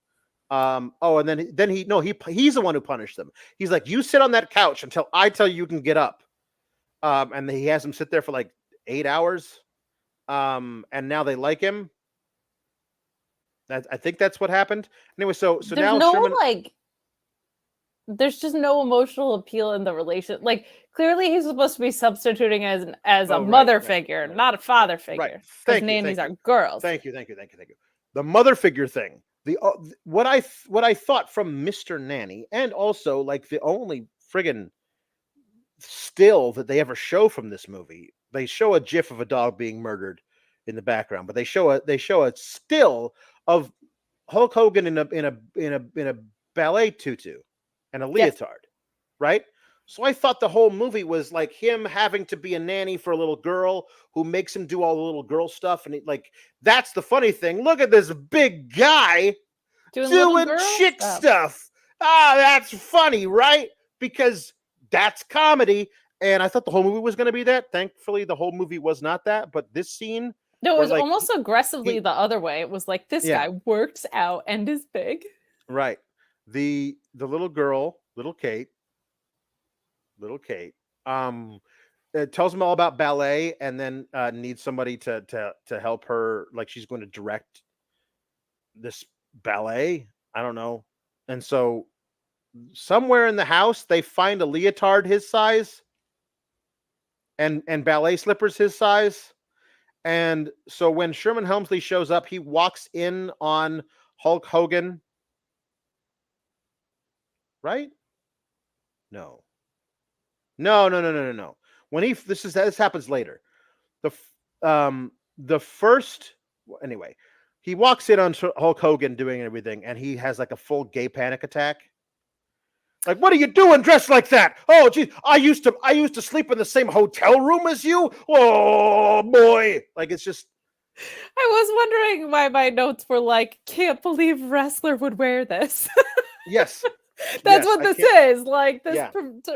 And then he's the one who punished them. He's like, you sit on that couch until I tell you can get up. And he has him sit there for like 8 hours. And now they like him. I think that's what happened. Anyway, so there's now no Sherman, there's just no emotional appeal in the relation. Like clearly he's supposed to be substituting as a mother figure, not a father figure. Because nannies are girls. Thank you. The mother figure thing. What I thought from Mr. Nanny, and also like the only friggin' still that they ever show from this movie. They show a gif of a dog being murdered in the background, but they show a still of Hulk Hogan in a ballet tutu and a leotard, right? So I thought the whole movie was like him having to be a nanny for a little girl who makes him do all the little girl stuff, and that's the funny thing. Look at this big guy doing chick stuff. That's funny, right? Because that's comedy, and I thought the whole movie was going to be that. Thankfully, the whole movie was not that, but this scene... No, it was almost aggressively the other way. It was like, this guy works out and is big. Right. The little girl, little Kate, tells him all about ballet, and then needs somebody to help her. Like she's going to direct this ballet. I don't know. And so somewhere in the house, they find a leotard his size and ballet slippers his size. And so when Sherman Helmsley shows up, he walks in on Hulk Hogan. Right? No. When this happens later. Anyway, he walks in on Hulk Hogan doing everything, and he has like a full gay panic attack. Like, what are you doing dressed like that? Oh, geez, I used to sleep in the same hotel room as you. Oh boy. Like, it's just... I was wondering why my notes were like, can't believe wrestler would wear this. Yes. That's what this is. Like, this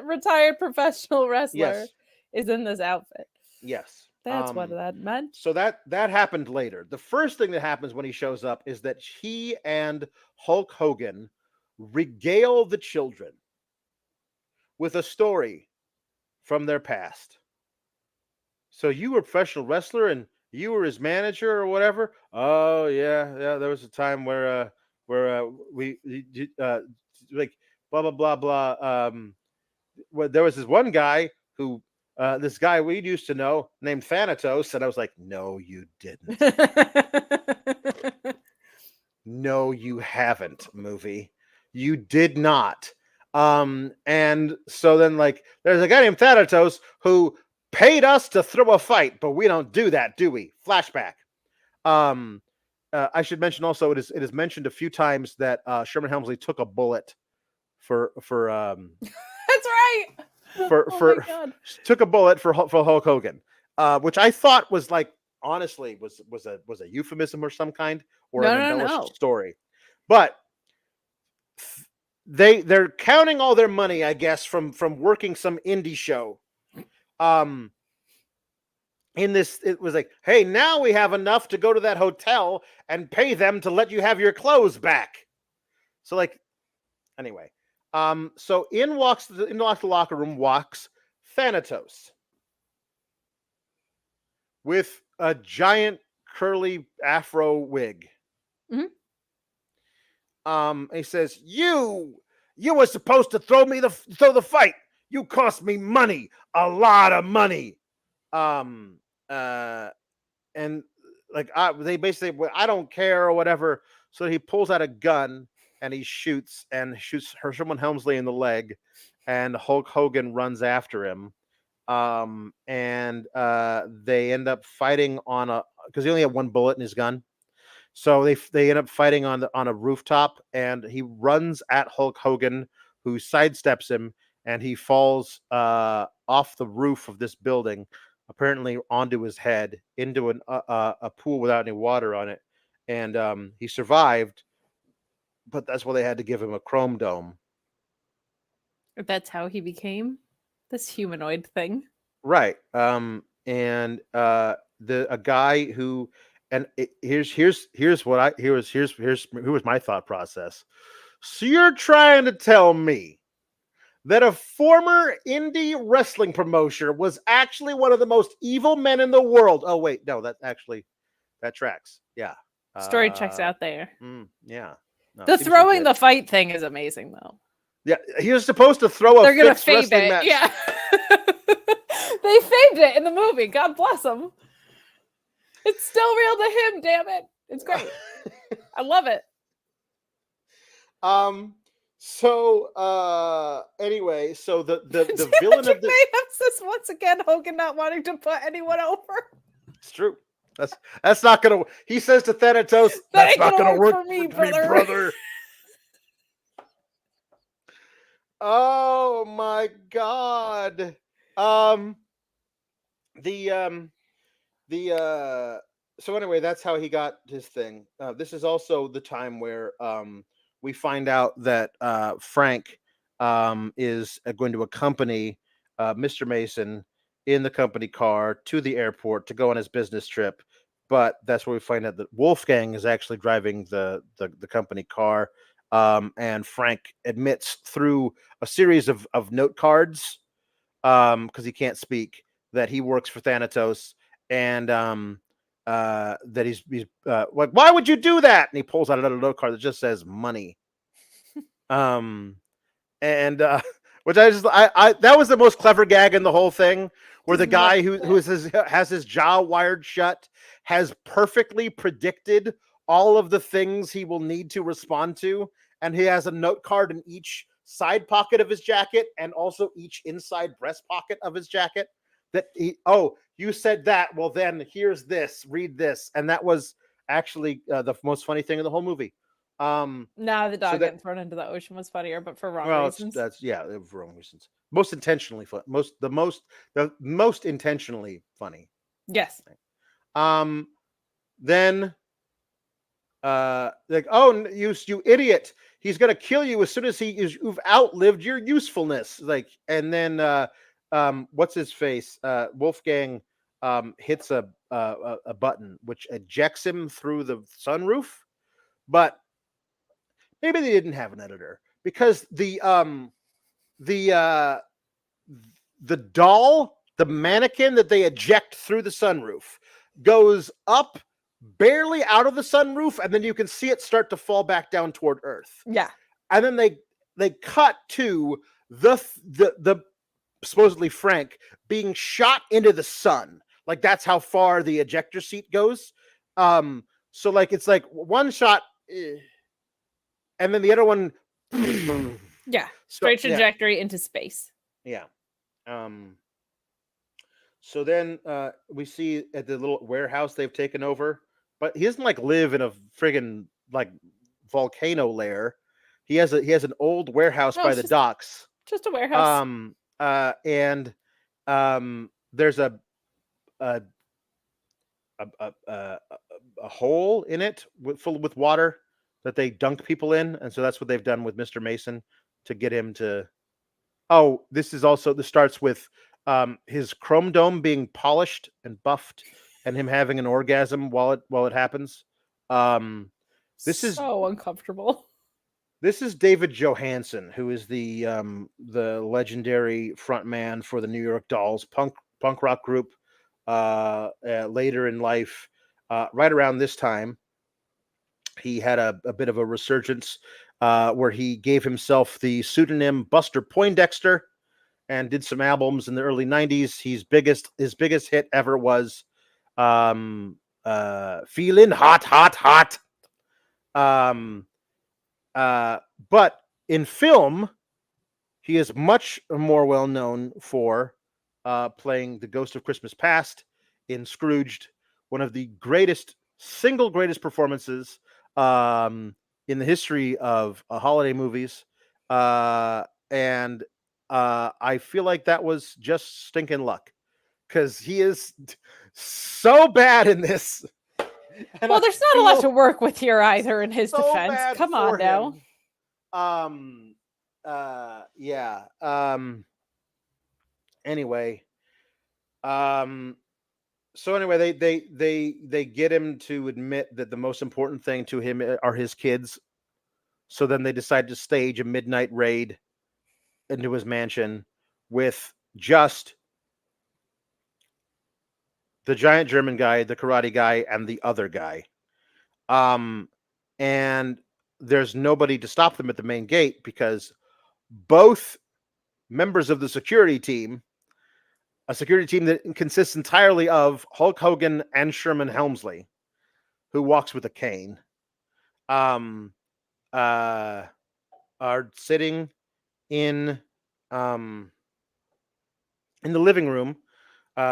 retired professional wrestler is in this outfit. Yes. That's what that meant. So that happened later. The first thing that happens when he shows up is that he and Hulk Hogan regale the children with a story from their past. So you were a professional wrestler and you were his manager or whatever? Oh yeah, there was a time where we like blah blah blah blah. There was this one guy who this guy we used to know named Thanatos, and I was like, no, you didn't. No, you haven't, movie. You did not. And so then like there's a guy named Thanatos who paid us to throw a fight, but we don't do that, do we? Flashback. I should mention also it is mentioned a few times that Sherman Helmsley took a bullet for that's right. Took a bullet for Hulk Hogan, which I thought was like honestly was a euphemism or some kind or an embellished story, but they're counting all their money, I guess, from working some indie show. In this, it was like, hey, now we have enough to go to that hotel and pay them to let you have your clothes back. So like, anyway, so in the locker room walks Thanatos with a giant curly afro wig. Mm-hmm. He says, you were supposed to throw the fight. You cost me money, a lot of money. And like they basically, I don't care or whatever. So he pulls out a gun and he shoots Herman Helmsley in the leg, and Hulk Hogan runs after him. And they end up fighting because he only had one bullet in his gun. So they end up fighting on a rooftop, and he runs at Hulk Hogan, who sidesteps him, and he falls off the roof of this building, apparently onto his head into a pool without any water on it, and he survived, but that's why they had to give him a chrome dome. That's how he became this humanoid thing. Right. And a guy who, and here's my thought process. So you're trying to tell me that a former indie wrestling promoter was actually one of the most evil men in the world? Oh wait, no, that tracks. Yeah. Story checks out there. Yeah. No, the throwing the fight thing is amazing though. Yeah, he was supposed to throw They're gonna fade it. match. Yeah. They faded it in the movie. God bless them. It's still real to him, damn it. It's great. I love it. So anyway, so the villain of the says once again Hogan not wanting to put anyone over. It's true. That's not gonna. He says to Thanatos, "That's not gonna work for me, brother." Oh my god. So anyway, that's how he got his thing. This is also the time where we find out that Frank is going to accompany Mr. Mason in the company car to the airport to go on his business trip. But that's where we find out that Wolfgang is actually driving the company car. And Frank admits through a series of note cards, because he can't speak, that he works for Thanatos, and that he's like, why would you do that? And he pulls out another note card that just says money. And which I that was the most clever gag in the whole thing, where the guy who has his jaw wired shut has perfectly predicted all of the things he will need to respond to, and he has a note card in each side pocket of his jacket and also each inside breast pocket of his jacket. That you said that, well then here's this, read this. And that was actually the most funny thing in the whole movie. The dog getting thrown into the ocean was funnier, but for wrong reasons. That's for wrong reasons. Most intentionally fun. The most intentionally funny. Yes. Then like, oh, you idiot, he's gonna kill you as soon as you've outlived your usefulness. Like, and then what's his face? Wolfgang hits a button which ejects him through the sunroof. But maybe they didn't have an editor, because the doll, the mannequin that they eject through the sunroof, goes up barely out of the sunroof, and then you can see it start to fall back down toward Earth. Yeah. And then they cut to the supposedly Frank being shot into the sun. Like, that's how far the ejector seat goes. So like, it's like one shot, and then the other one, yeah, straight trajectory into space. Yeah. So then we see at the little warehouse they've taken over, but he doesn't like live in a friggin' like volcano lair. He has an old warehouse by the docks. Just a warehouse. And there's a hole in it full with water that they dunk people in, and so that's what they've done with Mr. Mason to get him to. Oh, this starts with his chrome dome being polished and buffed, and him having an orgasm while it happens. This is so uncomfortable. This is David Johansen, who is the legendary frontman for the New York Dolls punk rock group. Later in life, right around this time, he had a bit of a resurgence where he gave himself the pseudonym Buster Poindexter and did some albums in the early 90s. His biggest hit ever was Feeling Hot, Hot, Hot. But in film, He is much more well known for playing the Ghost of Christmas Past in Scrooged, one of the single greatest performances in the history of holiday movies. And I feel like that was just stinking luck because he is so bad in this. And well, there's not a lot to work with here either in his defense. Come on now. Yeah. Anyway. So anyway, they get him to admit that the most important thing to him are his kids. So then they decide to stage a midnight raid into his mansion with just the giant German guy, the karate guy, and the other guy. And there's nobody to stop them at the main gate because both members of the security team, a security team that consists entirely of Hulk Hogan and Sherman Helmsley, who walks with a cane, are sitting in the living room.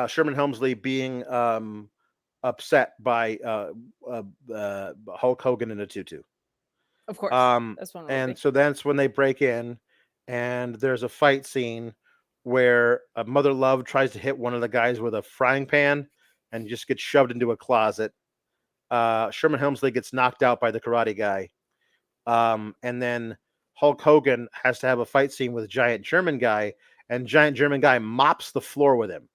Sherman Helmsley being upset by Hulk Hogan in a tutu. Of course. That's one and so that's when they break in, and there's a fight scene where Mother Love tries to hit one of the guys with a frying pan and just gets shoved into a closet. Sherman Helmsley gets knocked out by the karate guy. And then Hulk Hogan has to have a fight scene with Giant German guy, and Giant German guy mops the floor with him.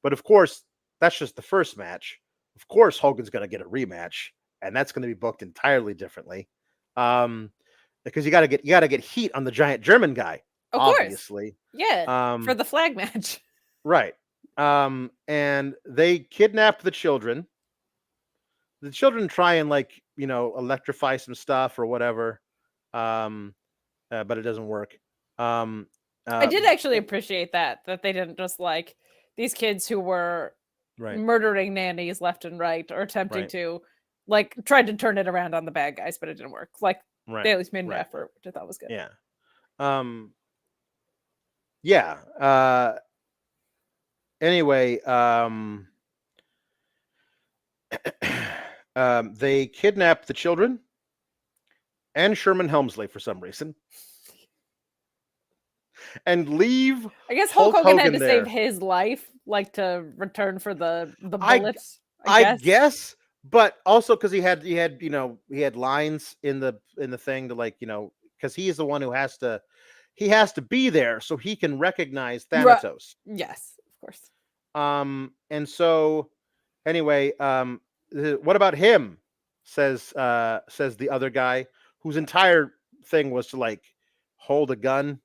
But of course, that's just the first match. Of course, Hogan's going to get a rematch, and that's going to be booked entirely differently. Because you got to get heat on the Giant German guy, of obviously. Course. Yeah, for the flag match. Right. And they kidnap the children. The children try and electrify some stuff or whatever. But it doesn't work. I did actually appreciate that they didn't just these kids who were murdering nannies left and right or attempting to tried to turn it around on the bad guys, but it didn't work. They at least made an effort, which I thought was good. Yeah. Yeah. Anyway, they kidnap the children and Sherman Helmsley for some reason. And leave. I guess Hulk Hogan had to save his life, to return for the bullets. I guess, but also because he had lines in the thing to because he is the one who has to be there so he can recognize Thanatos. Yes, of course. And so anyway, what about him? Says the other guy whose entire thing was to hold a gun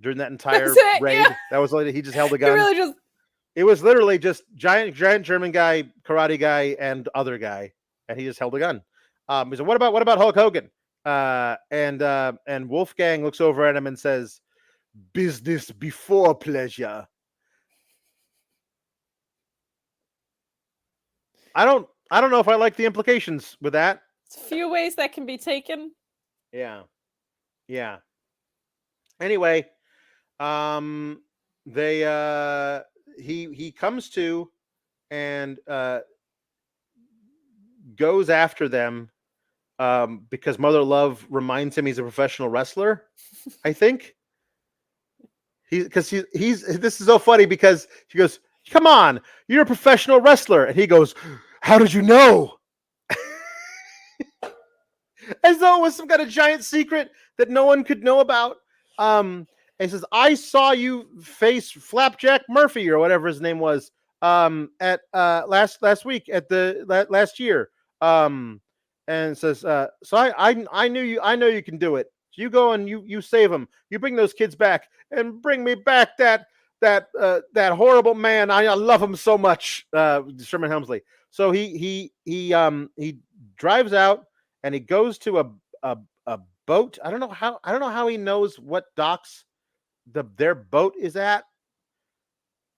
during that entire raid. Yeah. That was he just held a gun. It was literally just giant German guy, karate guy, and other guy, and he just held a gun. He said, "What about Hulk Hogan?" And Wolfgang looks over at him and says, "Business before pleasure." I don't know if I like the implications with that. It's a few ways that can be taken. Yeah. Anyway, he comes to and goes after them because Mother Love reminds him he's a professional wrestler. I think this is so funny because she goes, "Come on, you're a professional wrestler," and he goes, "How did you know?" As though it was some kind of giant secret that no one could know about. And he says, "I saw you face Flapjack Murphy," or whatever his name was, at last week at the last year. And says, "So I knew you. I know you can do it. So you go and you save them. You bring those kids back and bring me back that horrible man. I love him so much." Sherman Helmsley. So he drives out and he goes to a boat. I don't know how he knows what docks their boat is at.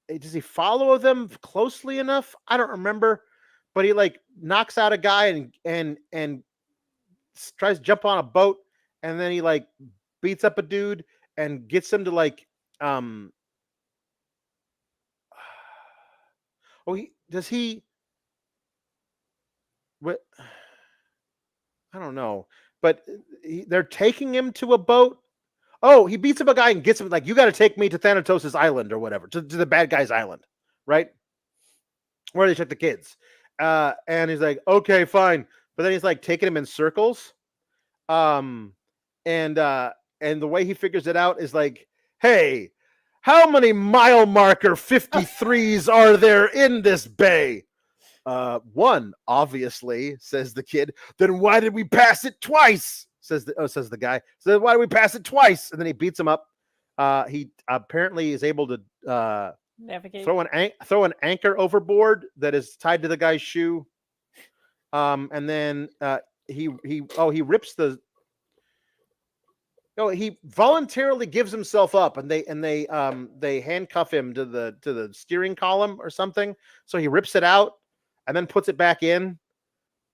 Does he follow them closely enough? I don't remember, but he knocks out a guy and tries to jump on a boat, and then he beats up a dude and gets him to um oh he what I don't know, but they're taking him to a boat. Oh, he beats up a guy and gets him like, you got to take me to Thanatos' island or whatever, to the bad guy's island, right? Where they took the kids. And he's like, okay, fine. But then he's like taking him in circles. Um, and the way he figures it out is like, hey, how many mile marker 53s are there in this bay? One, obviously, says the kid. Then why did we pass it twice? Says the guy. So why did we pass it twice? And then he beats him up. He apparently is able to navigate, throw an anchor overboard that is tied to the guy's shoe. And then he rips the. No, he voluntarily gives himself up, and they handcuff him to the steering column or something. So he rips it out and then puts it back in,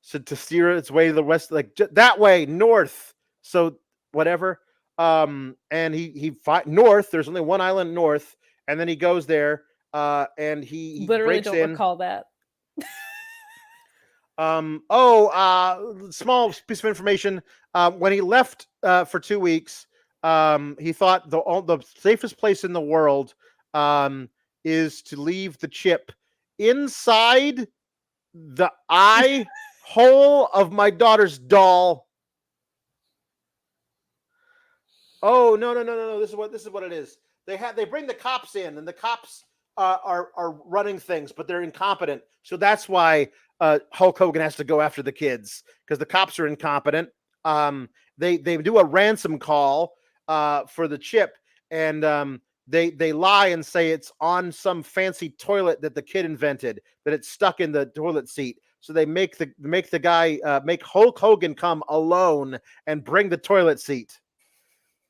so to steer its way to the west, like that way north. So whatever. And he fight north. There's only one island north, and then he goes there. And he literally breaks don't in. recall that. Small piece of information. When he left for 2 weeks, he thought the safest place in the world is to leave the chip inside the eye hole of my daughter's doll. Oh, no. This is what it is. They bring the cops in, and the cops are running things, but they're incompetent. So that's why Hulk Hogan has to go after the kids, because the cops are incompetent. They do a ransom call for the chip, and they lie and say it's on some fancy toilet that the kid invented, that it's stuck in the toilet seat. So they make the guy make Hulk Hogan come alone and bring the toilet seat.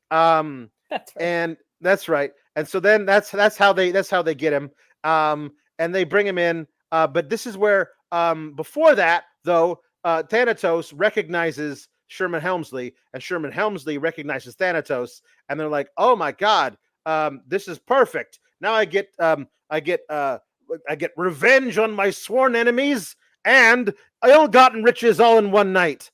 That's right. And that's right. And so then that's how they get him. And they bring him in. But this is where before that, though, Thanatos recognizes Sherman Helmsley, and Sherman Helmsley recognizes Thanatos, and they're like, "Oh my God, this is perfect! Now I get revenge on my sworn enemies and ill-gotten riches all in one night."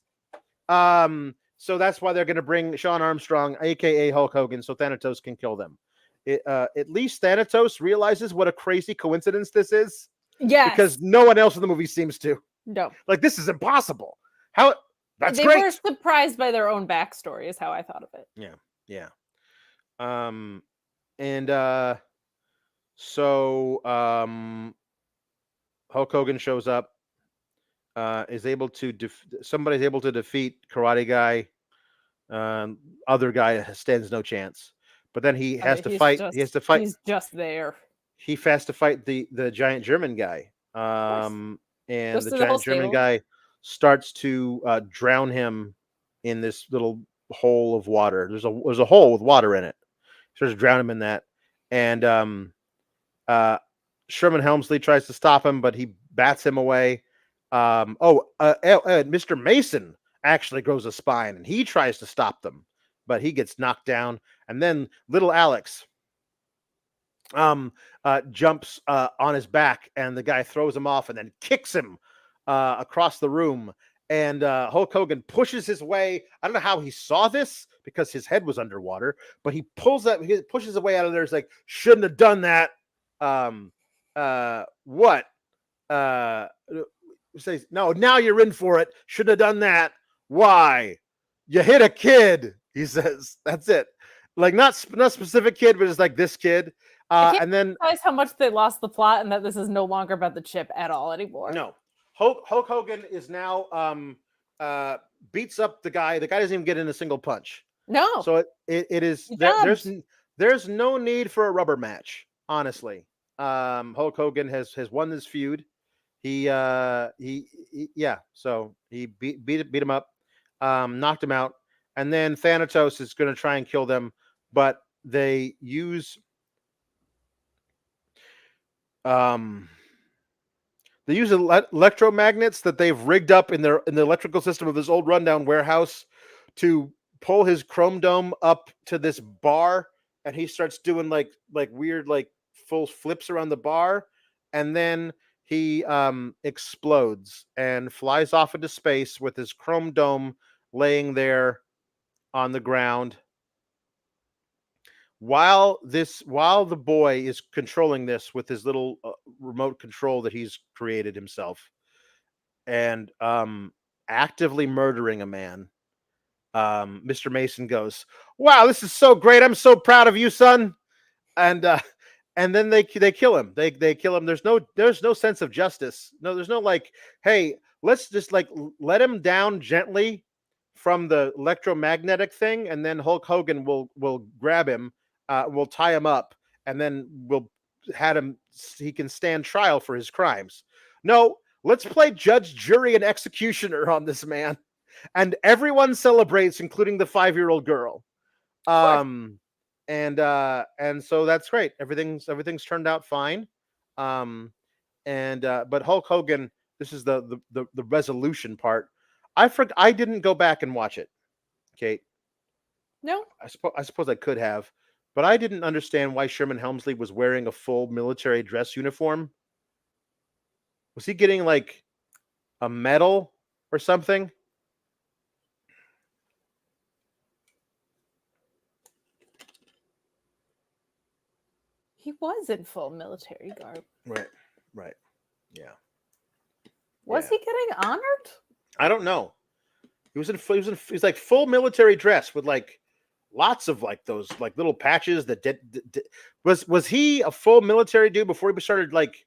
So that's why they're going to bring Sean Armstrong, aka Hulk Hogan, so Thanatos can kill them. At least Thanatos realizes what a crazy coincidence this is. Yes. Because no one else in the movie seems to. No. Like, this is impossible. How? That's they great. They were surprised by their own backstory, is how I thought of it. Yeah. So Hulk Hogan shows up, is able to somebody's able to defeat Karate Guy. Other guy stands no chance. But then he has to fight. He has to fight. He's just there. He has to fight the giant German guy. And the giant German guy starts to drown him in this little hole of water. There's a hole with water in it. Starts to drown him in that. And Sherman Helmsley tries to stop him, but he bats him away. Mr. Mason actually grows a spine, and he tries to stop them, but he gets knocked down. And then little Alex jumps on his back, and the guy throws him off and then kicks him across the room. And Hulk Hogan pushes his way. I don't know how he saw this because his head was underwater, but he pushes his way out of there. It's like, shouldn't have done that. What? Says, no, now you're in for it. Shouldn't have done that. Why? You hit a kid, he says. That's it. Like, not specific kid, but it's like this kid. And then realize how much they lost the plot, and that this is no longer about the chip at all anymore. No, Hulk Hogan is now beats up the guy. The guy doesn't even get in a single punch. No. So it is there's no need for a rubber match. Honestly, Hulk Hogan has won this feud. So he beat him up, knocked him out, and then Thanatos is going to try and kill them, but they use electromagnets that they've rigged up in the electrical system of this old rundown warehouse to pull his chrome dome up to this bar and he starts doing like weird like full flips around the bar, and then he explodes and flies off into space with his chrome dome laying there on the ground. While the boy is controlling this with his little remote control that he's created himself, and actively murdering a man, Mr. Mason goes, "Wow, this is so great! I'm so proud of you, son." And then they kill him. They kill him. There's no sense of justice. No, there's no like, hey, let's just like let him down gently from the electromagnetic thing, and then Hulk Hogan will grab him, will tie him up, and then we'll had him. He can stand trial for his crimes. No, let's play judge, jury, and executioner on this man, and everyone celebrates, including the 5-year-old girl. And so that's great. Everything's turned out fine. But Hulk Hogan, this is the resolution part. I didn't go back and watch it, Kate. No, I suppose I could have, but I didn't understand why Sherman Helmsley was wearing a full military dress uniform. Was he getting like a medal or something? he was in full military garb. Right. Yeah. Was he getting honored? I don't know. He was like full military dress with like lots of like those like little patches that was he a full military dude before he started like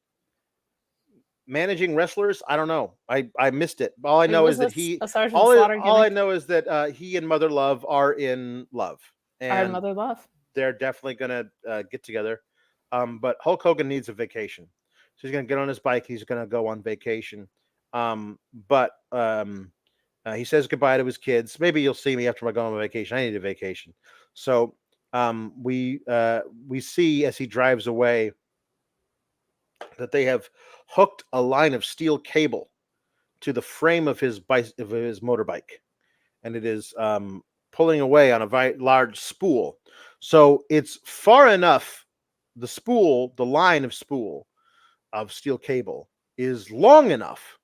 managing wrestlers? I don't know. I missed it. All I know is that I know is that he and Mother Love are in love. And Mother Love. They're definitely gonna get together. But Hulk Hogan needs a vacation. So he's gonna get on his bike, he's gonna go on vacation. He says goodbye to his kids. Maybe you'll see me after I go on vacation. I need a vacation. So we see as he drives away that they have hooked a line of steel cable to the frame of his motorbike, and it is pulling away on a very large spool. So it's far enough. The line of spool of steel cable is long enough,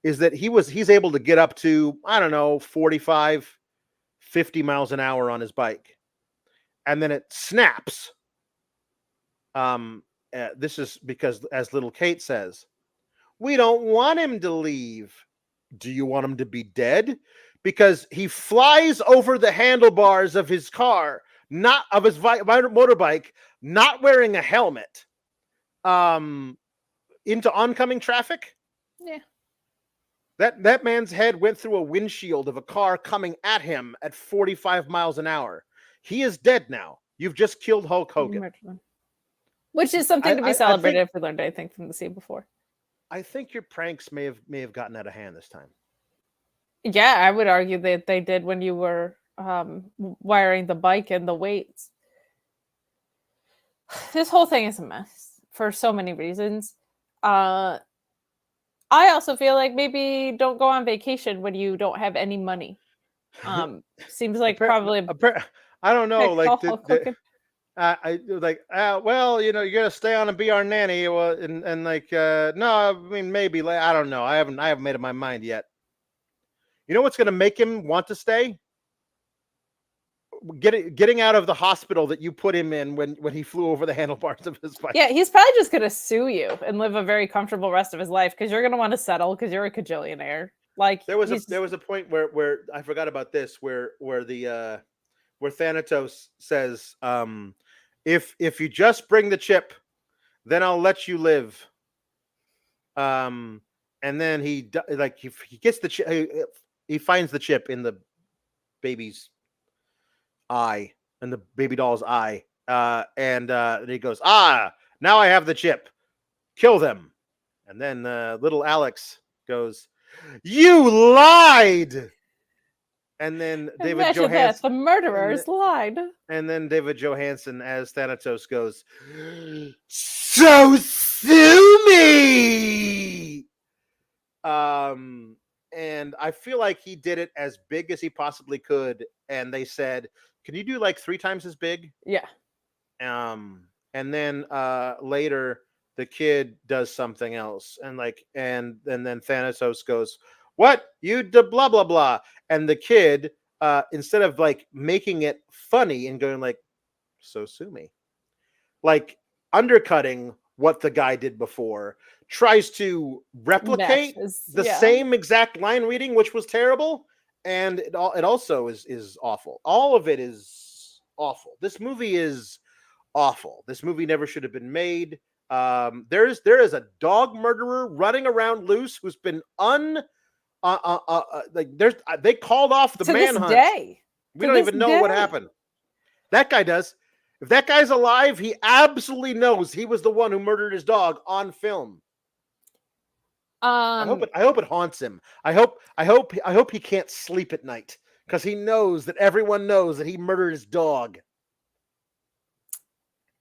is that he's able to get up to, I don't know, 45, 50 miles an hour on his bike. And then it snaps. This is because, as little Kate says, we don't want him to leave. Do you want him to be dead? Because he flies over the handlebars of his car, not of his motorbike, not wearing a helmet, into oncoming traffic. Yeah. That man's head went through a windshield of a car coming at him at 45 miles an hour. He is dead now. You've just killed Hulk Hogan. Which is something to be celebrated if we learned anything from the scene before. I think your pranks may have gotten out of hand this time. Yeah, I would argue that they did when you were wiring the bike and the weights. This whole thing is a mess for so many reasons. I also feel like maybe don't go on vacation when you don't have any money. Seems like probably. I don't know. Like, well, you know, you're gonna stay on and be our nanny. Well, and like, no, I mean, maybe. Like, I don't know. I haven't made up my mind yet. You know what's gonna make him want to stay? Getting out of the hospital that you put him in when he flew over the handlebars of his bike. Yeah, he's probably just gonna sue you and live a very comfortable rest of his life because you're gonna want to settle because you're a cajillionaire. Like there was a point where I forgot about this where Thanatos says, if you just bring the chip, then I'll let you live. And then he gets the chip. He finds the chip in the baby's eye, and the baby doll's eye, and he goes, now I have the chip, kill them. And then little Alex goes, you lied. And then David Johansen, the murderers lied. And then David Johansen as Thanatos goes, so sue me. And I feel like he did it as big as he possibly could. And they said, can you do like 3 times as big? Yeah. And then later the kid does something else, and then Thanatos goes, "What you blah blah blah," and the kid instead of like making it funny and going like, "So sue me," like undercutting what the guy did before, tries to replicate the same exact line reading, which was terrible, and it also is awful. All of it is awful. This movie is awful. This movie never should have been made. There is a dog murderer running around loose who's been they called off the manhunt. We don't even know what happened. That guy does. If that guy's alive, he absolutely knows he was the one who murdered his dog on film. I hope it haunts him. I hope he can't sleep at night because he knows that everyone knows that he murdered his dog.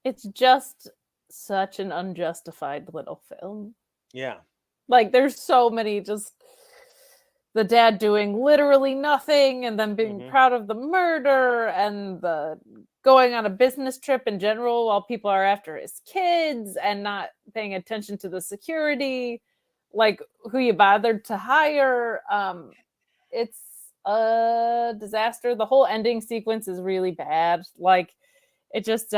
It's just such an unjustified little film. Yeah. Like there's so many just the dad doing literally nothing and then being proud of the murder and the going on a business trip in general while people are after his kids and not paying attention to the security, like who you bothered to hire. It's a disaster. The whole ending sequence is really bad. Like it just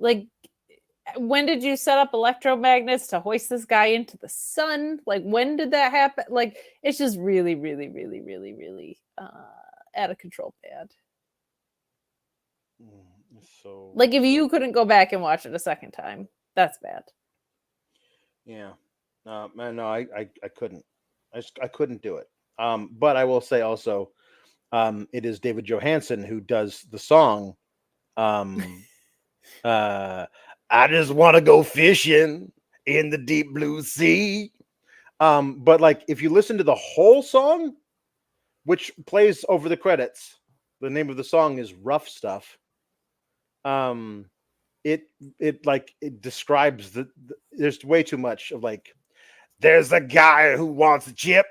like when did you set up electromagnets to hoist this guy into the sun? Like when did that happen? Like it's just really, really, really, really, really out of control bad. So like if you couldn't go back and watch it a second time, that's bad. Yeah. Man, no, I couldn't. I couldn't do it. But I will say also, it is David Johansen who does the song. I just want to go fishing in the deep blue sea. But like if you listen to the whole song, which plays over the credits, the name of the song is Rough Stuff. It describes there's way too much of like, there's a guy who wants a chip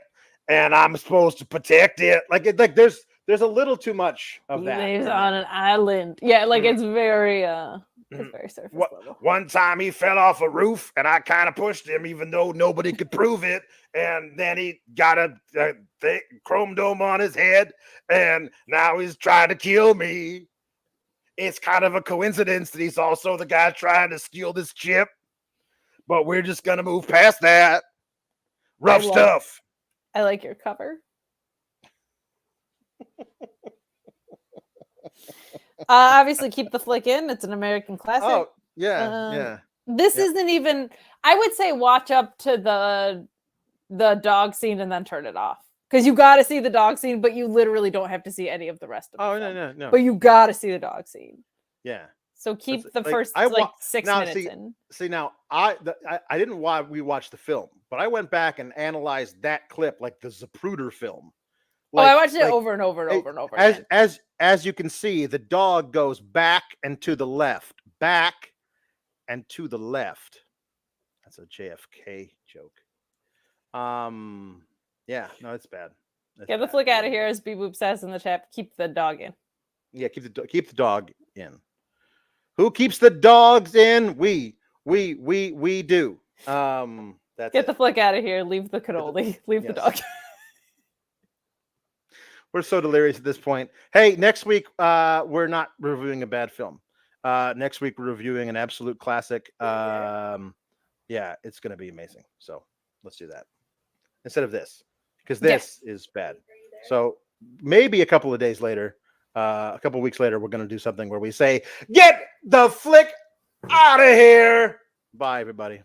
and I'm supposed to protect it. There's a little too much of that. He lives on an island. Yeah, like it's very surface level. One time he fell off a roof and I kind of pushed him even though nobody could prove it. And then he got a chrome dome on his head and now he's trying to kill me. It's kind of a coincidence that he's also the guy trying to steal this chip. But we're just going to move past that. Rough stuff. I like your cover. Obviously keep the flick in. It's an American classic. Oh, yeah. This isn't even, I would say watch up to the dog scene and then turn it off. Because you got to see the dog scene, but you literally don't have to see any of the rest of it. No. But you got to see the dog scene. Yeah. So keep the first 6 minutes in. See, now I didn't rewatch the film, but I went back and analyzed that clip, like the Zapruder film. I watched it over and over and over and over. As you can see, the dog goes back and to the left, back and to the left. That's a JFK joke. Yeah, no, it's bad. Get the flick out of here, as B-Boop says in the chat. Keep the dog in. Yeah, keep the dog in. Who keeps the dogs in? We do. Get the flick out of here. Leave the cannoli. Leave the dog. We're so delirious at this point. Hey, next week we're not reviewing a bad film. Next week we're reviewing an absolute classic. Yeah, it's gonna be amazing. So let's do that instead of this, because this is bad. So maybe a couple of days later, a couple of weeks later, we're gonna do something where we say, "Get the flick out of here." Bye, everybody.